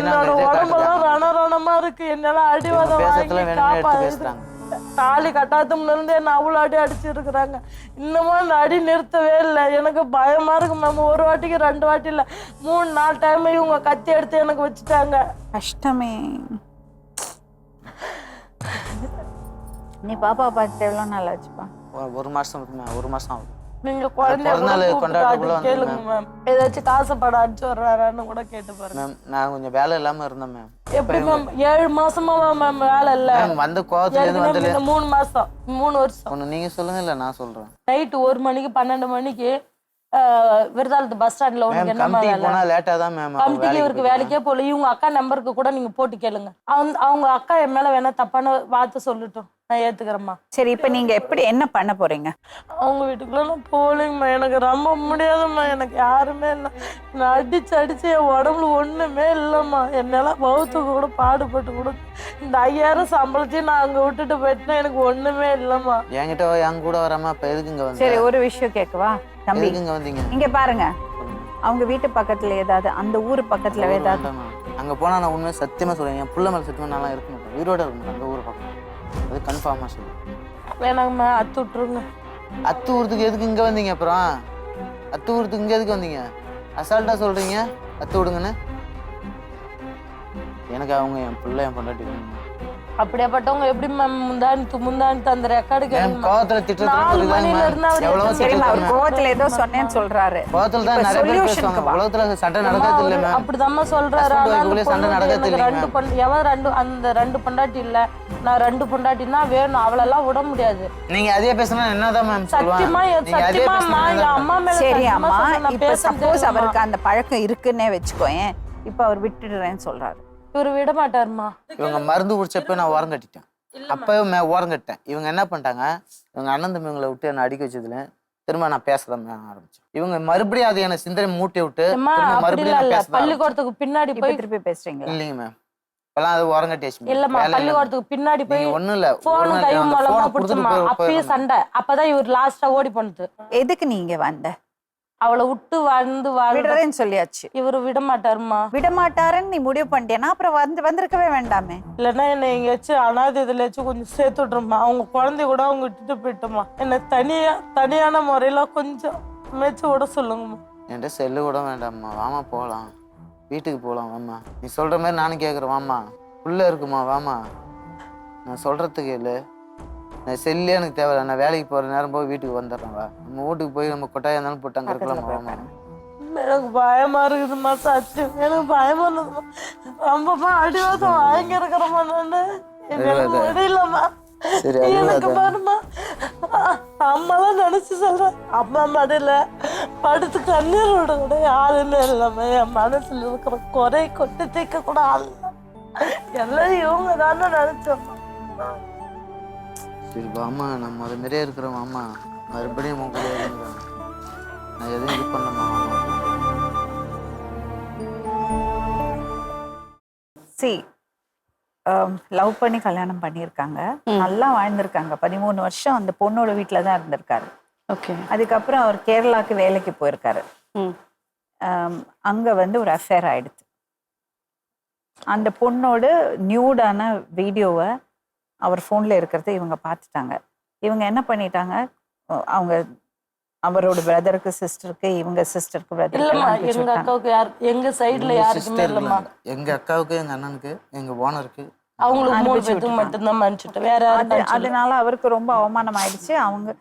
என்னோட உடம்பெல்லாம் ரணரணமா இருக்கு. என்னால அடி உத வாங்கி தாலி கட்டாதம்ல இருந்து என்ன அவ்வளவு அடி அடிச்சிருக்கிறாங்க. இன்னமும் அந்த அடி நிறுத்தவே இல்லை. எனக்கு பயமா இருக்கு மேம். 1 வாட்டிக்கு 2 வாட்டி இல்ல 3-4 டைம் இவங்க கத்தி எடுத்து எனக்கு வச்சுட்டாங்க. கஷ்டமே. நீ பாப்பா பார்த்து எவ்வளவு நாள் ஆச்சுப்பா? 1 மாசம் ஆகுது. நீங்க குழந்தைய கேளுங்க மேம். ஏதாச்சும் காசப்பட அடிச்சு வர்றாரான்னு கூட கேட்டு பாருங்க மேம். நான் கொஞ்சம் வேலை இல்லாம இருந்தேன் மேம். எப்படி மேம் 7 மாசமா மேம் வேலை இல்ல? வந்த கோவத்துல இருந்து வந்து 3 மாசம் 3 வருஷம். ஒண்ணு நீங்க சொல்லுங்க, இல்ல நான் சொல்றேன். நைட் 1 மணிக்கு 12 மணிக்கு விருதாலத்து பஸ் ஸ்டாண்ட்ல உனக்கு என்ன போனா லேட்டா தான் மேம். கமிட்டிக்கு இவருக்கு வேலைக்கே போல. இவங்க அக்கா நம்பருக்கு கூட நீங்க போட்டு கேளுங்க. அவங்க அக்கா என் மேல வேணா தப்பான வார்த்தை சொல்லட்டும், நான் ஏத்துக்கிறேம்மா. சரி, இப்ப நீங்க எப்படி என்ன பண்ண போறீங்க? அவங்க வீட்டுக்குள்ள நான் போகலைங்கம்மா. எனக்கு ரொம்ப முடியாதும்மா. எனக்கு யாருமே இல்லை. நான் அடிச்சு என் உடம்புல ஒண்ணுமே இல்லைம்மா. என்னால பௌத்துக்கு கூட பாடுபட்டு கூட இந்த 5000 சம்பளத்தையும் நான் அங்க விட்டுட்டு போயிட்டேன்னா எனக்கு ஒண்ணுமே இல்லைம்மா. என்கிட்ட என் கூட வராம இப்ப எதுக்கு இங்க வந்து? சரி, ஒரு விஷயம் கேட்கவா தம்பி? எதுக்கு இங்க வந்தீங்க? இங்க பாருங்க, அவங்க வீட்டு பக்கத்துல ஏதாவது, அந்த ஊரு பக்கத்துல ஏதாவது. அங்க போனா நான் உண்மையை சத்தியமா சொல்றேன், என் புள்ள மேல சத்தியமா நல்லா இருக்க மாட்டேன், உயிரோட இருக்க மாட்டேன் அந்த ஊரை பக்கம். அது கன்ஃபார்மா சொல்லுவேன். வேணாங்கம்மா, அத்து விட்டுருங்க. அத்து ஊரத்துக்கு எதுக்கு இங்க வந்தீங்க? அப்புறம் அத்து ஊரத்துக்கு இங்க எதுக்கு வந்தீங்க? அசால்ட்டா சொல்றீங்க அத்து விடுங்கன்னு. எனக்கு அவங்க என் பிள்ளை என் பொண்டாட்டி அப்படியாப்பட்டவங்க எப்படி மேம் முந்தானத்து அந்த ரெக்கார்டு கோவத்துல கோவத்துல ஏதோ சொன்னேன்னு சொல்றாரு. கோவத்துல தான் நிறைய பேர் பேசுவாங்க. உலகத்துல சண்டை நடக்கிறது இல்ல மேம். அப்படிதாம்மா சொல்றாரு. சண்டை நடக்கிறது இல்ல. அந்த 2 பொண்டாட்டி இல்ல, நான் 2 பொண்டாட்டினா வேணும், அவளெல்லாம் விட முடியாது. நீங்க அதே பேசினா என்னதான் மேம் சத்தியமா சத்தியமா என் அம்மா மேல. சரி அம்மா, இப்ப சப்போஸ் அவருக்கு அந்த பழக்கம் இருக்குன்னே வச்சுக்கோயேன், இப்ப அவர் விட்டுடுறேன்னு சொல்றாரு. இவரு விட மாட்டாருமா. இவங்க மருந்து குடிச்சப்ப நான் ஓரம் கட்டிட்டேன். அப்பவே ஓரம் கட்டேன். இவங்க என்ன பண்ணிட்டாங்க, இவங்க அண்ணன் தம்பிங்களை விட்டு என்ன அடிக்க வச்சதுல திரும்ப நான் பேசதான் ஆரம்பிச்சேன். இவங்க மறுபடியும் அது என்ன சிந்தனை மூட்டி விட்டு மறுபடியும் பள்ளிக்கூடத்துக்கு பின்னாடி போய் திருப்பி பேசுறீங்க. இல்லைங்க மேம், இப்பெல்லாம் அது ஓரம் கட்டி வச்சு இல்லம்மா, பள்ளிக்கூடத்துக்கு பின்னாடி போய் ஒண்ணும் இல்ல, போன் கை மூலமா பிடிச்சமா அப்பயே சண்டை. அப்பதான் இவர் லாஸ்டா ஓடி போனது. எதுக்கு நீங்க வந்த? அவளை விட்டு விடுறேன்னு சொல்லியாச்சு. இவரு விட மாட்டாருமா. விட மாட்டாருன்னு நீ முடிவு பண்ணிட்டேன்னா அப்புறம் வந்திருக்கவே வேண்டாமே. இல்லைன்னா என்ன எங்கேயாச்சும் அனாதை இதுலயாச்சும் கொஞ்சம் சேர்த்து விட்ருமா. அவங்க குழந்தைய கூட அவங்க விட்டுட்டு போயிட்டோமா. என்ன தனியான முறையில கொஞ்சம் மேய்ச்சி விட சொல்லுங்கம்மா. என்கிட்ட செல்லு கூட வேண்டாம்மா, வாமா போகலாம், வீட்டுக்கு போகலாம், வாமா. நீ சொல்ற மாதிரி நானும் கேட்குறேன், வாமா. உள்ள இருக்குமா, வாமா. நான் சொல்றதுக்கு இல்லை, நான் செல்லே எனக்கு தேவையில்ல, நான் வேலைக்கு போகிற நேரம் போய் வீட்டுக்கு வந்துடுறேன், வா. நம்ம வீட்டுக்கு போய் நம்ம கொட்டாயா இருந்தாலும் போட்டு அங்கே இருக்கலாமா, வாமா. எனக்கு பயமா இருக்குதுமா, சத்தியம் எனக்கு பயமா இருக்குதுமா. ரொம்பமா அடிவாசம் வாங்கி இருக்கிறமா. நான் முடியலம்மா. எனக்கு பாருமா, அம்மாலாம் நினைச்சு சொல்றேன், அம்மா மடியில படுத்து கண்ணீர் விட கூட யாருமே இல்லாம என் மனசுல இருக்கிற குறை கொட்டி தைக்க கூட ஆள் எல்லாம் இவங்க தானே நினைச்சோம். சரி வாமா, நம்ம அது மாதிரியே இருக்கிறோம், வாமா. மறுபடியும் நான் எதுவும் இது பண்ணமா. லவ் பண்ணி கல்யாணம் பண்ணியிருக்காங்க, நல்லா வாழ்ந்திருக்காங்க. 13 வருஷம் அந்த பொண்ணோட வீட்டில தான் இருந்திருக்காரு. ஓகே. அதுக்கப்புறம் அவர் கேரளாக்கு வேலைக்கு போயிருக்காரு. அங்க ஒரு அஃபேர் ஆயிடுச்சு. அந்த பொண்ணோட நியூடான வீடியோவை அவர் ஃபோன்ல இருக்கிறத இவங்க பார்த்துட்டாங்க. இவங்க என்ன பண்ணிட்டாங்க, அவங்க அவரோட பிரதருக்கு சிஸ்டருக்கு, இவங்க சிஸ்டருக்கு பிரதருக்கு, எங்க அக்காவுக்கு எங்க சைடுல யாருக்குமே இல்லம்மா. எங்க அக்காவுக்கு, எங்க அண்ணனுக்கு, எங்க ஓனருக்கு, அவங்களுக்கு 3 பேருக்கு மட்டும்தான் மன்னிச்சுட்டு வேற யாரும். அதனால அவருக்கு ரொம்ப அவமானம் ஆயிடுச்சு. அவங்க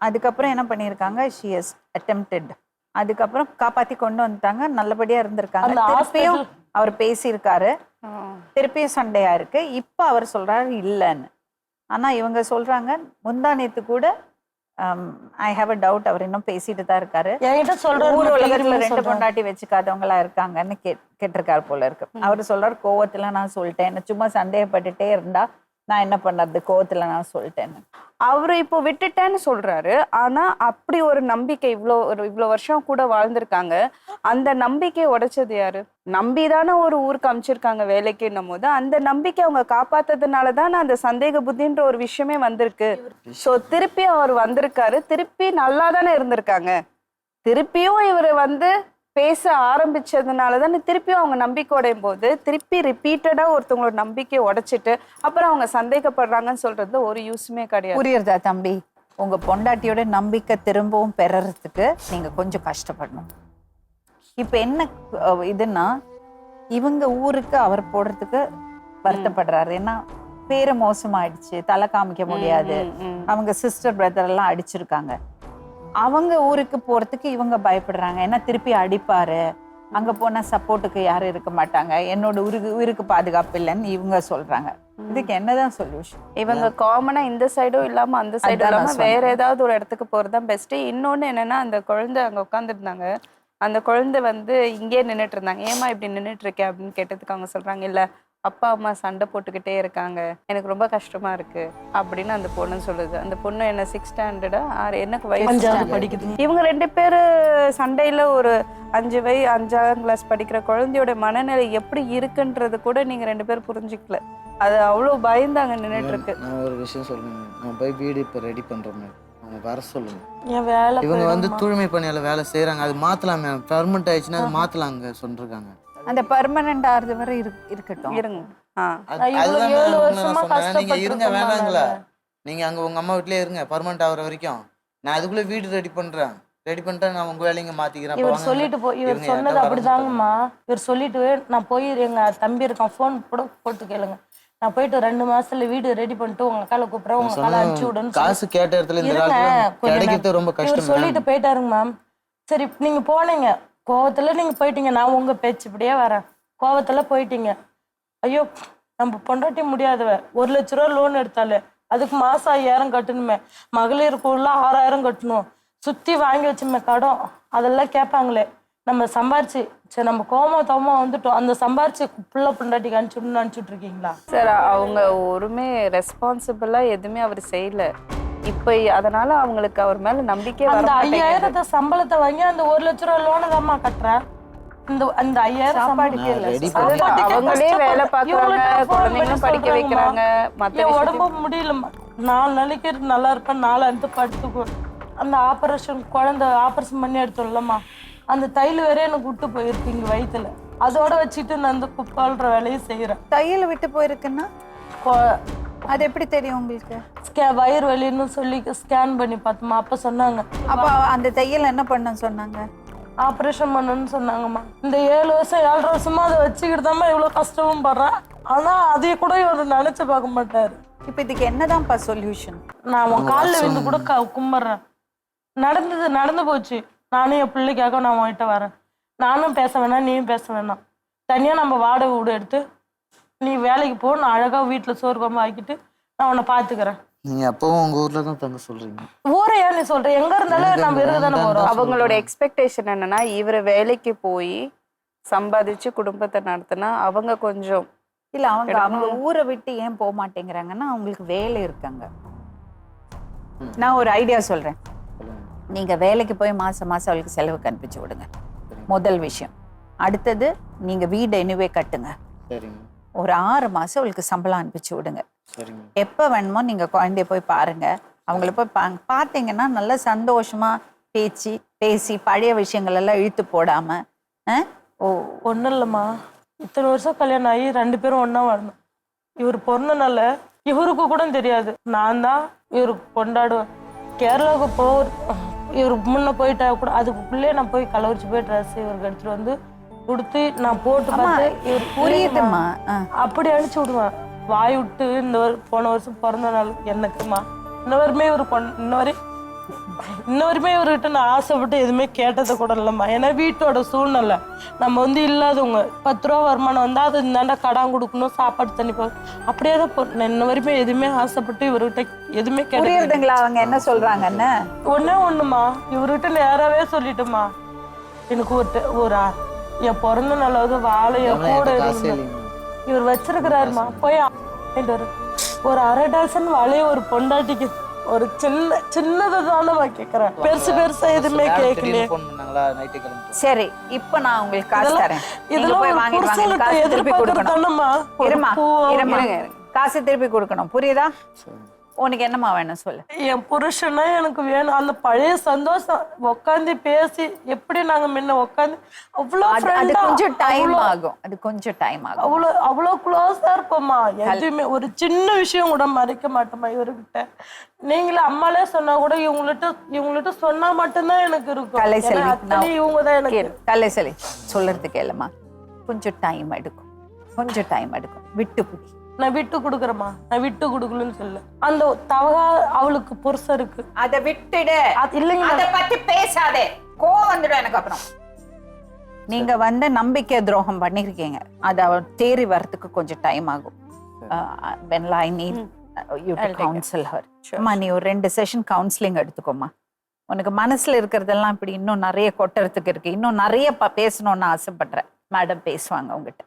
அதுக்கப்புறம் என்ன பண்ணியிருக்காங்க, ஷி ஹஸ் அட்டெம்ப்டட். அதுக்கப்புறம் காப்பாத்தி கொண்டு வந்துட்டாங்க, நல்லபடியா இருந்திருக்காங்க. திருப்பியும் அவர் பேசியிருக்காரு, திருப்பியும் சண்டையா இருக்கு. இப்ப அவர் சொல்றாரு இல்லைன்னு. ஆனா இவங்க சொல்றாங்க முந்தா நேத்து கூட ஐ ஹாவ் அ டவுட், அவர் இன்னும் பேசிட்டு தான் இருக்காரு. ஊர் உலகத்துல 2 பொண்டாட்டி வச்சுக்காதவங்களா இருக்காங்கன்னு கேட்டிருக்காரு போல இருக்கு. அவரு சொல்றாரு கோவத்துல நான் சொல்லிட்டேன், சும்மா சந்தேகப்பட்டுட்டே இருந்தா நான் என்ன பண்றது, கோவத்துல நான் சொல்லிட்டேன்னு. அவரு இப்போ விட்டுட்டேன்னு சொல்றாரு. ஆனா அப்படி ஒரு நம்பிக்கை இவ்வளோ வருஷம் கூட வாழ்ந்திருக்காங்க. அந்த நம்பிக்கையை உடைச்சது யாரு? நம்பிதானே ஒரு ஊருக்கு அமைச்சிருக்காங்க வேலைக்குன்னும் போது அந்த நம்பிக்கை அவங்க காப்பாத்ததுனாலதான் அந்த சந்தேக புத்தின்ற ஒரு விஷயமே வந்திருக்கு. ஸோ திருப்பி அவர் வந்திருக்காரு, திருப்பி நல்லா தானே இருந்திருக்காங்க. திருப்பியும் இவர் பேச ஆரம்பிச்சதுனால தானே திருப்பியும் அவங்க நம்பிக்கை உடையும் போது திருப்பி ரிப்பீட்டடா ஒருத்தவங்களோட நம்பிக்கையை உடைச்சிட்டு அப்புறம் அவங்க சந்தேகப்படுறாங்கன்னு சொல்றது ஒரு யூஸுமே கிடையாது. புரியுறதா தம்பி? உங்க பொண்டாட்டியோட நம்பிக்கை திரும்பவும் பெறறதுக்கு நீங்க கொஞ்சம் கஷ்டப்படணும். இப்ப என்ன இதுன்னா, இவங்க ஊருக்கு அவர் போடுறதுக்கு வருத்தப்படுறாரு. ஏன்னா பேரை மோசமாயிடுச்சு, தலை காமிக்க முடியாது, அவங்க சிஸ்டர் பிரதர் எல்லாம் அடிச்சிருக்காங்க. அவங்க ஊருக்கு போறதுக்கு இவங்க பயப்படுறாங்க. ஏன்னா திருப்பி அடிப்பாரு, அங்க போனா சப்போர்ட்டுக்கு யாரும் இருக்க மாட்டாங்க, என்னோட உயிருக்கு பாதுகாப்பு இல்லைன்னு இவங்க சொல்றாங்க. இதுக்கு என்னதான் சொல்யூஷன்? இவங்க காமனா இந்த சைடும் இல்லாம அந்த சைடும் இல்லாம வேற ஏதாவது ஒரு இடத்துக்கு போறதுதான் பெஸ்ட். இன்னொன்னு என்னன்னா, அந்த குழந்தை அங்க உட்காந்துருந்தாங்க, அந்த குழந்தை இங்கே நின்றுட்டு இருந்தாங்க. ஏமா இப்படி நின்றுட்டு இருக்கேன் அப்படின்னு கேட்டதுக்கு அவங்க சொல்றாங்க, இல்ல அப்பா அம்மா சண்டை போட்டுக்கிட்டே இருக்காங்க, எனக்கு ரொம்ப கஷ்டமா இருக்கு அப்படின்னு அந்த பொண்ணு சொல்லுது. அந்த பொண்ணு என்ன 6th ஸ்டாண்டர்டா எனக்கு வயசு 5வது படிக்குது. இவங்க 2 பேரு சண்டையில ஒரு 5ஆம் கிளாஸ் படிக்கிற குழந்தையோட மனநிலை எப்படி இருக்குன்றது கூட நீங்க 2 பேரும் புரிஞ்சுக்கல. அது அவ்வளவு பயந்தாங்க நின்னுட்டு இருக்கு. நான் ஒரு விஷயம் சொல்லுங்க, நான் போய் வீடு இப்போ ரெடி பண்றோம், அவங்க வர சொல்லுங்க. என் வேலை இவங்க வந்து தூய்மை பணியால வேலை செய்யறாங்க, அது மாத்தலாமே, பெர்மனன்ட் ஆயிடுச்சுன்னா அது மாத்தலாங்க சொல்லிருக்காங்க. அந்த பர்மனன்ட் ஆறது வரை இருக்கட்டும். இருங்க. இவ்வளவு 7 வருஷமா நீங்க இருங்க, கஷ்டப்பட்டு வேணாங்களா? நீங்க அங்க உங்க அம்மா வீட்லயே இருங்க, பெர்மனன்ட் ஆகுற வரைக்கும். நான் அதுக்குள்ள வீடு ரெடி பண்றேன், ரெடி பண்ணிட்டு நான் உங்க வேலைங்க மாத்திக்கிறேன். இவர் சொல்லிட்டு இவர் சொன்னது அப்படிதாங்கம்மா. இவர் சொல்லிட்டு நான் போய் எங்க தம்பி இருக்கான், ஃபோன் கூட போட்டு கேளுங்க, நான் போயிட்டு 2 மாசத்துல வீடு ரெடி பண்ணிட்டு உங்க காலை கூப்பிடுறேன், உங்க காலை அனுப்பிச்சு விடுன்னு காசு கேட்ட இடத்துல இந்த கிடைக்கிறது ரொம்ப கஷ்டம். சொல்லிட்டு போயிட்டாருங்க மேம். சரி நீங்க போனீங்க, கோவத்துல நீங்க போயிட்டீங்க, நான் உங்க பேச்சு இப்படியே வரேன், கோவத்துல போயிட்டீங்க. ஐயோ நம்ம பொண்டாட்டி முடியாதவ, 1 லட்ச ரூபா லோன் எடுத்தாலே அதுக்கு மாசம் 5000 கட்டணுமே, மகளிருக்குள்ள 6000 கட்டணும், சுத்தி வாங்கி வச்சுமே கடன், அதெல்லாம் கேட்பாங்களே. நம்ம சம்பாரிச்சு சரி நம்ம கோமத்தமா வந்துட்டோம், அந்த சம்பாரிச்சு புள்ள பொண்டாட்டிக்கு அனுப்பிச்சுட்டு இருக்கீங்களா சார்? அவங்க ஒருமே ரெஸ்பான்சிபிளா எதுவுமே அவர் செய்யல. இப்ப அதனால அவங்களுக்கு அவர் மேல நம்பிக்கை வர அந்த மாட்டேங்குது. 5000 சம்பளத்தை வாங்கி அந்த 1 லட்ச ரூபா லோனை தான்மா கட்டுறேன். அந்த 5000 சாப்பாடுக்கே இல்ல. அவங்களே வேலை பாக்குறாங்க, குழந்தைங்களும் படிக்க வைக்கிறாங்க, மத்த உடம்பு முடியலம்மா. 4 நாளைக்கு நல்லா இருப்பேன், 4 அன்று படுத்துக்கோ. அந்த குழந்தை ஆபரேஷன் பண்ணி எடுத்தோம்லம்மா, அந்த தையல் வேற எனக்கு விட்டு போயிருக்கீங்க வயிற்றுல, அதோட வச்சுட்டு நான் அந்த குப்பாள்ற வேலையை செய்யறேன். தையல் விட்டு போயிருக்குன்னா அது எப்படி தெரியும் உங்களுக்கு? வயிறு வலின்னு சொல்லி ஸ்கேன் பண்ணி பார்த்தோமா, அப்ப சொன்னாங்க. அப்ப அந்த தையல் என்ன பண்ண சொன்னாங்க? ஆப்ரேஷன் பண்ணணும்னு சொன்னாங்கம்மா. இந்த 7 வருஷம் 7.5 வருஷமா அதை வச்சுக்கிட்டு தான் இவ்வளவு கஷ்டமும் படுறேன். ஆனா அதைய கூட இவர் நினைச்சு பார்க்க மாட்டாரு. இப்ப இதுக்கு என்னதான்ப்பா சொல்யூஷன்? நான் உன் காலில் விழுந்து கூட கும்பிட்றேன். நடந்து போச்சு. நானும் என் பிள்ளைக்காக நான் உன்கிட்ட வரேன். நானும் பேச வேணாம், நீயும் பேச வேணாம். தனியா நம்ம வாடகை வீடு எடுத்து நீ வேலைக்கு போ, நான் அழகா வீட்டுல சோறு குழம்பு ஆக்கிட்டு நான் உன்னை பாத்துக்கிறேன். நீங்க அப்பவும் உங்க ஊர்ல தான் தங்க சொல்றீங்க. ஊரை ஏன் நீ சொல்ற? எங்க இருந்தாலும் நம்ம இருந்துதானே போறோம். அவங்களோட எக்ஸ்பெக்டேஷன் என்னன்னா, இவரு வேலைக்கு போய் சம்பாதிச்சு குடும்பத்தை நடத்தினா அவங்க கொஞ்சம் இல்ல அவங்க ஊரை விட்டு ஏன் போக மாட்டேங்கிறாங்கன்னா அவங்களுக்கு வேலை இருக்காங்க. நான் ஒரு ஐடியா சொல்றேன். நீங்க வேலைக்கு போய் மாசம் மாசம் அவளுக்கு செலவுக்கு அனுப்பிச்சு விடுங்க, முதல் விஷயம். அடுத்தது நீங்க வீடு எனிவே கட்டுங்க. ஒரு 6 மாசம் அவளுக்கு சம்பளம் அனுப்பிச்சு விடுங்க. எப்ப வேணுமோ நீங்க குழந்தைய போய் பாருங்க. அவங்கள போய் பார்த்தீங்கன்னா நல்லா சந்தோஷமா பேசி பழைய விஷயங்கள் எல்லாம் இழுத்து போடாம. ஒன்றும் இல்லைம்மா, இத்தனை வருஷம் கல்யாணம் ஆகி 2 பேரும் ஒன்றா வரணும். இவர் பிறந்தனால இவருக்கு கூட தெரியாது. நான் தான் இவருக்கு கொண்டாடுவேன். கேரளாவுக்கு இவருக்கு முன்ன போயிட்டா கூட அதுக்குள்ளே நான் போய் கள்ளக்குறிச்சி போய் ட்ரெஸ் இவருக்கு எடுத்துட்டு வந்து கொடுத்து நான் போட்டு பார்த்து இவர் புரியுதுமா அப்படி அனுப்பிச்சு விடுவேன். வாய் விட்டு போன வருஷம் பிறந்த நாள் எனக்குமா இன்னவருமே இவர்கிட்ட நான் ஆசைப்பட்டு எதுவுமே கேட்டதை கூட இல்லைம்மா. ஏன்னா வீட்டோட சூழ்நிலை நம்ம இல்லாதவங்க 10 ரூபா வருமானம் வந்தா அது இந்தாண்டா கடன் கொடுக்கணும், சாப்பாடு தண்ணி அப்படியே தான் இன்ன வரைக்குமே எதுவுமே ஆசைப்பட்டு இவர்கிட்ட எதுவுமே கேட்டதுங்களா? அவங்க என்ன சொல்றாங்கன்னு ஒண்ணுமா இவர்கிட்ட நேராவே சொல்லிட்டுமா, எனக்கு ஒரு என் பிறந்த நாளாவது வாழைய கூட இவர் வச்சிருக்கிறாருமா, போய் ஒரு 1/2 டசன் வாழைய ஒரு பொண்டாட்டிக்கு ஒரு சின்னதானமா கேக்குறேன், பெருசா எதுவுமே கேட்கலையே. சரி இப்ப நான் உங்களுக்கு காசு தரேன், காசு திருப்பி கொடுக்கணும், புரியுதா? உனக்கு என்னமா வேணும் சொல்லு. என் புருஷனா எனக்கு வேணும். அந்த பழைய சந்தோஷம் உட்காந்து பேசி எப்படி நாங்க முன்ன உட்காந்து அது கொஞ்சம் டைம் ஆகும், அவ்வளவு க்ளோஸா இருப்போம்மா. எதுவுமே ஒரு சின்ன விஷயம் கூட மறைக்க மாட்டோமா இவர்கிட்ட. நீங்களே அம்மாலே சொன்னா கூட இவங்கள்ட்ட சொன்னா மட்டும்தான் எனக்கு இருக்கும். இவங்கதான் எனக்கு கலைசெல்வி சொல்றதுக்கு இல்லம்மா, கொஞ்சம் டைம் எடுக்கும், விட்டு புடி. நான் விட்டு கொடுக்குறேம்மா, நான் விட்டு கொடுக்கலன்னு சொல்ல. அந்த தவகா அவளுக்கு புருஷன் இருக்கு, அதை விட்டுடு. இல்லைங்க, அதை பத்தி பேசாதே, கோவம் வந்துடும் எனக்கு. அப்புறம் நீங்க நம்பிக்கை துரோகம் பண்ணிருக்கீங்க, அது அவ தேறி வரதுக்கு கொஞ்சம் டைம் ஆகும். I need you to counsel her. அம்மா நீ ஒரு 2 செஷன் கவுன்சிலிங் எடுத்துக்கோமா. உனக்கு மனசுல இருக்கிறதெல்லாம் இப்படி இன்னும் நிறைய கொட்டுறதுக்கு இருக்கு, இன்னும் நிறைய பேசணும்னு ஆசைப்படுறேன். மேடம் பேசுவாங்க உங்ககிட்ட.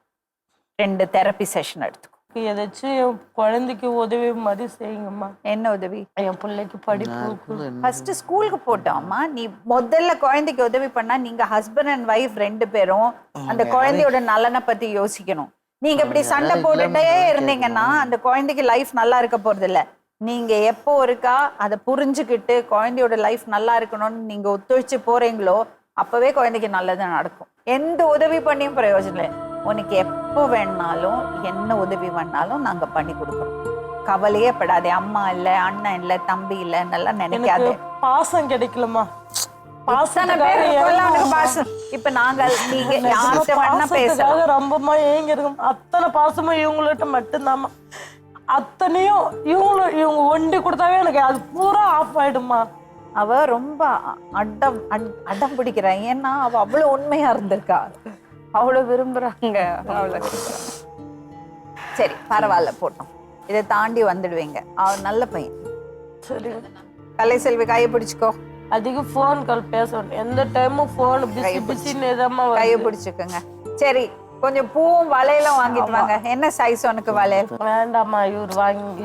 2 தெரப்பி செஷன் எடுத்துக்கோ. ஏதாச்சும் என் குழந்தைக்கு உதவி மாதிரி செய்யுங்கம்மா. என்ன உதவி? என் பிள்ளைக்கு படிப்பு. ஃபர்ஸ்ட் ஸ்கூலுக்கு போட்டோம்மா. நீ முதல்ல குழந்தைக்கு உதவி பண்ணா நீங்க ஹஸ்பண்ட் அண்ட் ஒய்ஃப் 2 பேரும் அந்த குழந்தையோட நலனை பத்தி யோசிக்கணும். நீங்க இப்படி சண்டை போட்டுட்டே இருந்தீங்கன்னா அந்த குழந்தைக்கு லைஃப் நல்லா இருக்க போறது இல்ல. நீங்க எப்போ இருக்கா அதை புரிஞ்சுக்கிட்டு குழந்தையோட லைஃப் நல்லா இருக்கணும்னு நீங்க ஒத்துழைச்சு போறீங்களோ அப்பவே குழந்தைக்கு நல்லது நடக்கும். எந்த உதவி பண்ணியும் பிரயோஜனம் இல்லை. உனக்கு எப்போ வேணாலும் என்ன உதவி வேணாலும் நாங்க பண்ணி கொடுக்குறோம். கவலையே படாதே. அம்மா இல்ல, அண்ணன் இல்ல, தம்பி இல்ல நல்லா நினைக்காதே. பாசம் கிடைக்கலமா. பாசம் இப்ப நாங்க நீங்க யார்கிட்ட வேணா பேசலாம். ரொம்பமா ஏங்க இருக்கும். அத்தனை பாசமும் இவங்கள்ட்ட மட்டும்தாம்மா. அத்தனையும் இவங்க ஒண்டி கொடுத்தாவே எனக்கு அது பூரா ஆஃப் ஆயிடுமா. அவ ரொம்ப அடம் பிடிக்கிறா. ஏன்னா அவ அவ்வளவு உண்மையா இருந்திருக்கா. அவ்வளவு விரும்புறாங்க. சரி பரவாயில்ல போட்டோம். இதை தாண்டி வந்துடுவீங்க. அவர் நல்ல பையன். சரி கலைசெல்வி கையை பிடிச்சுக்கோ. அதிகம் ஃபோன் கால் பேசணும். எந்த டைமும் ஃபோன் பிஸின்னு கையை பிடிச்சுக்கோங்க. சரி கொஞ்சம் பூவும் வளையலும் வாங்கிட்டு வாங்க. என்ன சைஸ் உனக்கு வளையல்? வேண்டாமா.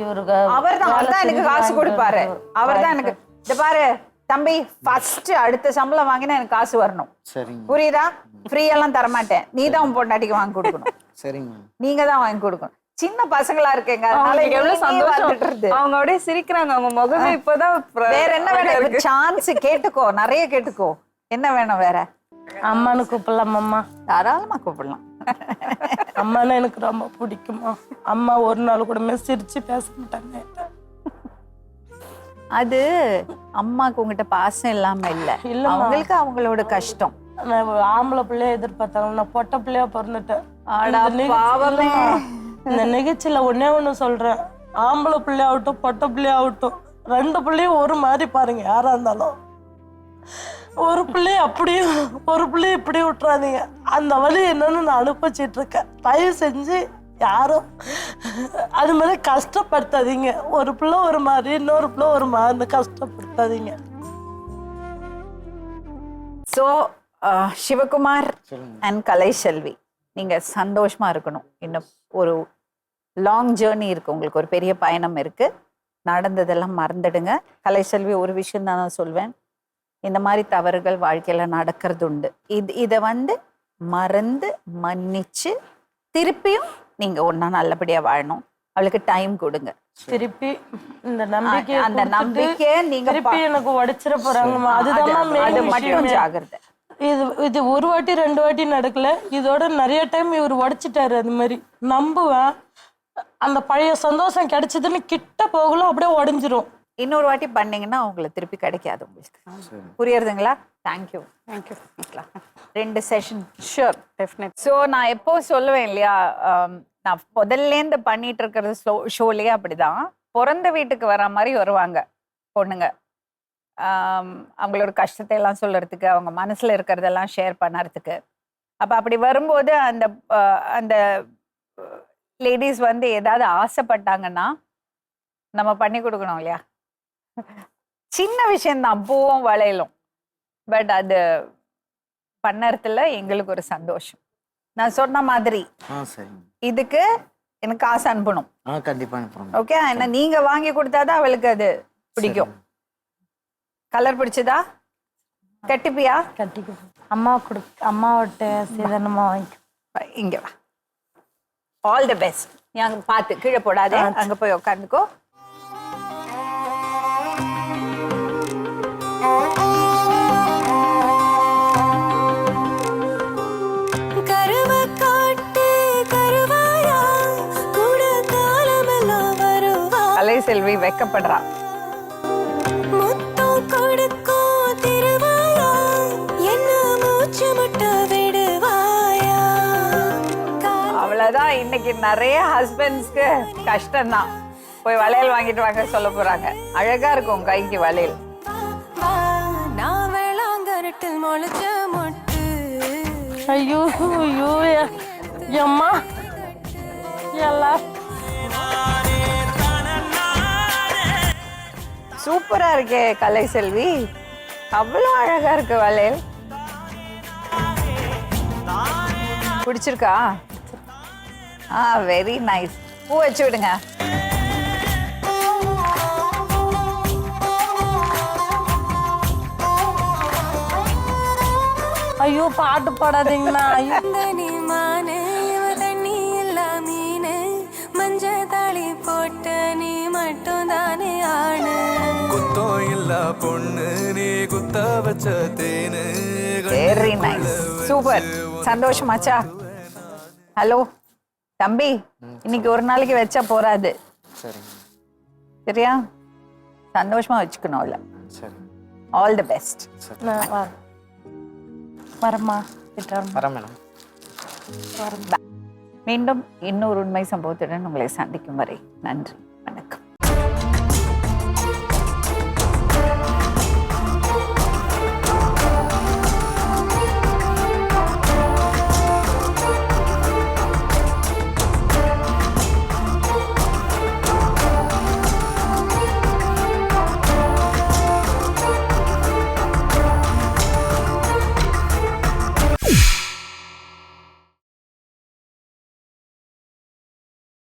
இவருக்கு அவர்தான் எனக்கு காசு கொடுப்பாரு. அவர்தான் எனக்கு. இந்த பாரு தம்பி, ஃபர்ஸ்ட் அடுத்த சம்பளம் வாங்கினா எனக்கு காசு வரணும். சரிங்க. புரியுதா? ஃப்ரீ எல்லாம் தரமாட்டேன். நீ தான் உன் பொண்டாட்டிக்கு வாங்கி கொடுக்கணும். சரிங்க. நீங்க தான் வாங்கி கொடுக்கணும். சின்ன பசங்களா இருக்கேங்க. எவ்வளவு சந்தோஷம். அவங்க அப்படியே சிரிக்கிறாங்க. அவங்க முகமே இப்பதான். வேற என்ன வேணும்? சான்ஸ் கேட்டுக்கோ, நிறைய கேட்டுக்கோ. என்ன வேணும் வேற? அம்மானு கூப்பிடலாம். அம்மா தாராளமா கூப்பிடலாம். அம்மானா எனக்கு ரொம்ப பிடிக்குமா. அம்மா ஒரு நாள் கூட சிரிச்சு பேச மாட்டாங்க. அது அம்மாக்கு உங்ககிட்ட பாசம் இல்லாம இல்ல, அவங்களுக்கு அவங்களோட கஷ்டம். ஆம்பளை பிள்ளைய எதிர்பார்த்தாங்க. நான் பொட்டை பிள்ளையா பிறந்துட்டேன். இந்த நிகழ்ச்சியில ஒண்ணு சொல்றேன். ஆம்பளை பிள்ளையாகட்டும் பொட்டை பிள்ளையாகட்டும் 2 பிள்ளையும் ஒரு மாதிரி பாருங்க. யாரா இருந்தாலும் ஒரு பிள்ளைய அப்படியும் ஒரு பிள்ளைய இப்படி விட்டுறாதீங்க. அந்த வழி என்னன்னு நான் அனுப்பிச்சிட்டு இருக்கேன். தயவு செஞ்சு யாரும் அது மாதிரி கஷ்டப்படுத்தாதீங்க. ஒரு பிள்ளை ஒரு மாதிரி, இன்னொரு பிள்ளை ஒரு மாதிரி கஷ்டப்படுத்தாதீங்க. ஸோ சிவகுமார் அண்ட் கலைசெல்வி, நீங்க சந்தோஷமா இருக்கணும். இன்னும் ஒரு லாங் ஜேர்னி இருக்கு உங்களுக்கு. ஒரு பெரிய பயணம் இருக்கு. நடந்ததெல்லாம் மறந்துடுங்க. கலைசெல்வி ஒரு விஷயம் தான் நான் சொல்வேன். இந்த மாதிரி தவறுகள் வாழ்க்கையில நடக்கிறது உண்டு. இதை மறந்து மன்னிச்சு திருப்பியும் நீங்க ஒன்னா நல்லபடியா வாழணும். அவளுக்கு டைம் கொடுங்க. திருப்பி இந்த நம்பிக்கை, அந்த நம்பிக்கையை நீங்க திருப்பி எனக்கு உடைச்சிட போறாங்கம்மா. அது மட்டும் ஜாகிரதை. இது ஒரு வாட்டி 2 வாட்டி நடக்கல. இதோட நிறைய டைம் இவர் உடைச்சிட்டாரு. அது மாதிரி நம்புவேன். அந்த பழைய சந்தோஷம் கிடைச்சதுன்னு கிட்ட போகலாம், அப்படியே உடைஞ்சிரும். இன்னொரு வாட்டி பண்ணீங்கன்னா உங்களுக்கு திருப்பி கிடைக்காது. உங்களுக்கு புரியுறதுங்களா? Thank you. 2 session sure definite. So நான் எப்போ சொல்லுவேன் இல்லையா, நான் முதல்லேருந்து பண்ணிட்டு இருக்கிறது ஷோலேயே அப்படிதான். பிறந்த வீட்டுக்கு வர மாதிரி வருவாங்க பொண்ணுங்க. அவங்களோட கஷ்டத்தை எல்லாம் சொல்றதுக்கு, அவங்க மனசுல இருக்கிறதெல்லாம் ஷேர் பண்ணறதுக்கு. அப்ப அப்படி வரும்போது அந்த லேடிஸ் ஏதாவது ஆசைப்பட்டாங்கன்னா நம்ம பண்ணி கொடுக்கணும் இல்லையா. சின்ன விஷயம்தான், பூவும் வளையலும். பட் அது பண்ணறதுல எங்களுக்கு ஒரு சந்தோஷம். நான் சொன்ன மாதிரி இதுக்கு எனக்கு காசு அனுப்பணும். கண்டிப்பா அனுப்பணும். ஓகே, என்ன நீங்க வாங்கி கொடுத்தாதான் அவளுக்கு அது பிடிக்கும். கலர் பிடிச்சதா? கட்டிப்பியா? கட்டிக்கு. அம்மாவிட்ட சீதனமா வாங்கி இங்க வா. All the best. நீ அங்க பார்த்து கீழே போடாதே, அங்க போய் உட்காந்துக்கோ. கலைசெல்வி வெக்கப்படுறா. அவ்வளவுதான். இன்னைக்கு நிறைய ஹஸ்பண்ட்ஸ்க்கு கஷ்டம்தான். போய் வளையல் வாங்கிட்டு வாங்க சொல்ல போறாங்க. அழகா இருக்கும் கைக்கு வளையல். ஐயோ ஐயோ அம்மா எல்லாம் சூப்பரா இருக்கே கலைசெல்வி. அவ்வளவு அழகா இருக்கு வளையல். பிடிச்சிருக்கா? Very nice. பூ வச்சு விடுங்க. ஐயோ பாட்டு பாடாதீங்கண்ணா. ஐயோ நீ மானே இவ தண்ணி இல்லா மீனு மஞ்ச தாளி போட்ட நீ மட்டும் தானே ஆணு குத்தோ இல்ல பொண்ணு நீ குத்த வச்ச தேனு. Very nice, super. சந்தோஷமாச்சா? ஹலோ தம்பி, இன்னைக்கு ஒரு நாளைக்கு வச்சா போறாது, சரிங்க. சரியா? சந்தோஷமா வச்சுக்கணும்ல. சரி, ஆல் தி பெஸ்ட். நான் வரமா வரேன் மேடம். மீண்டும் இன்னொரு உண்மை சம்பவத்துடன் உங்களை சந்திக்கும் வரை நன்றி.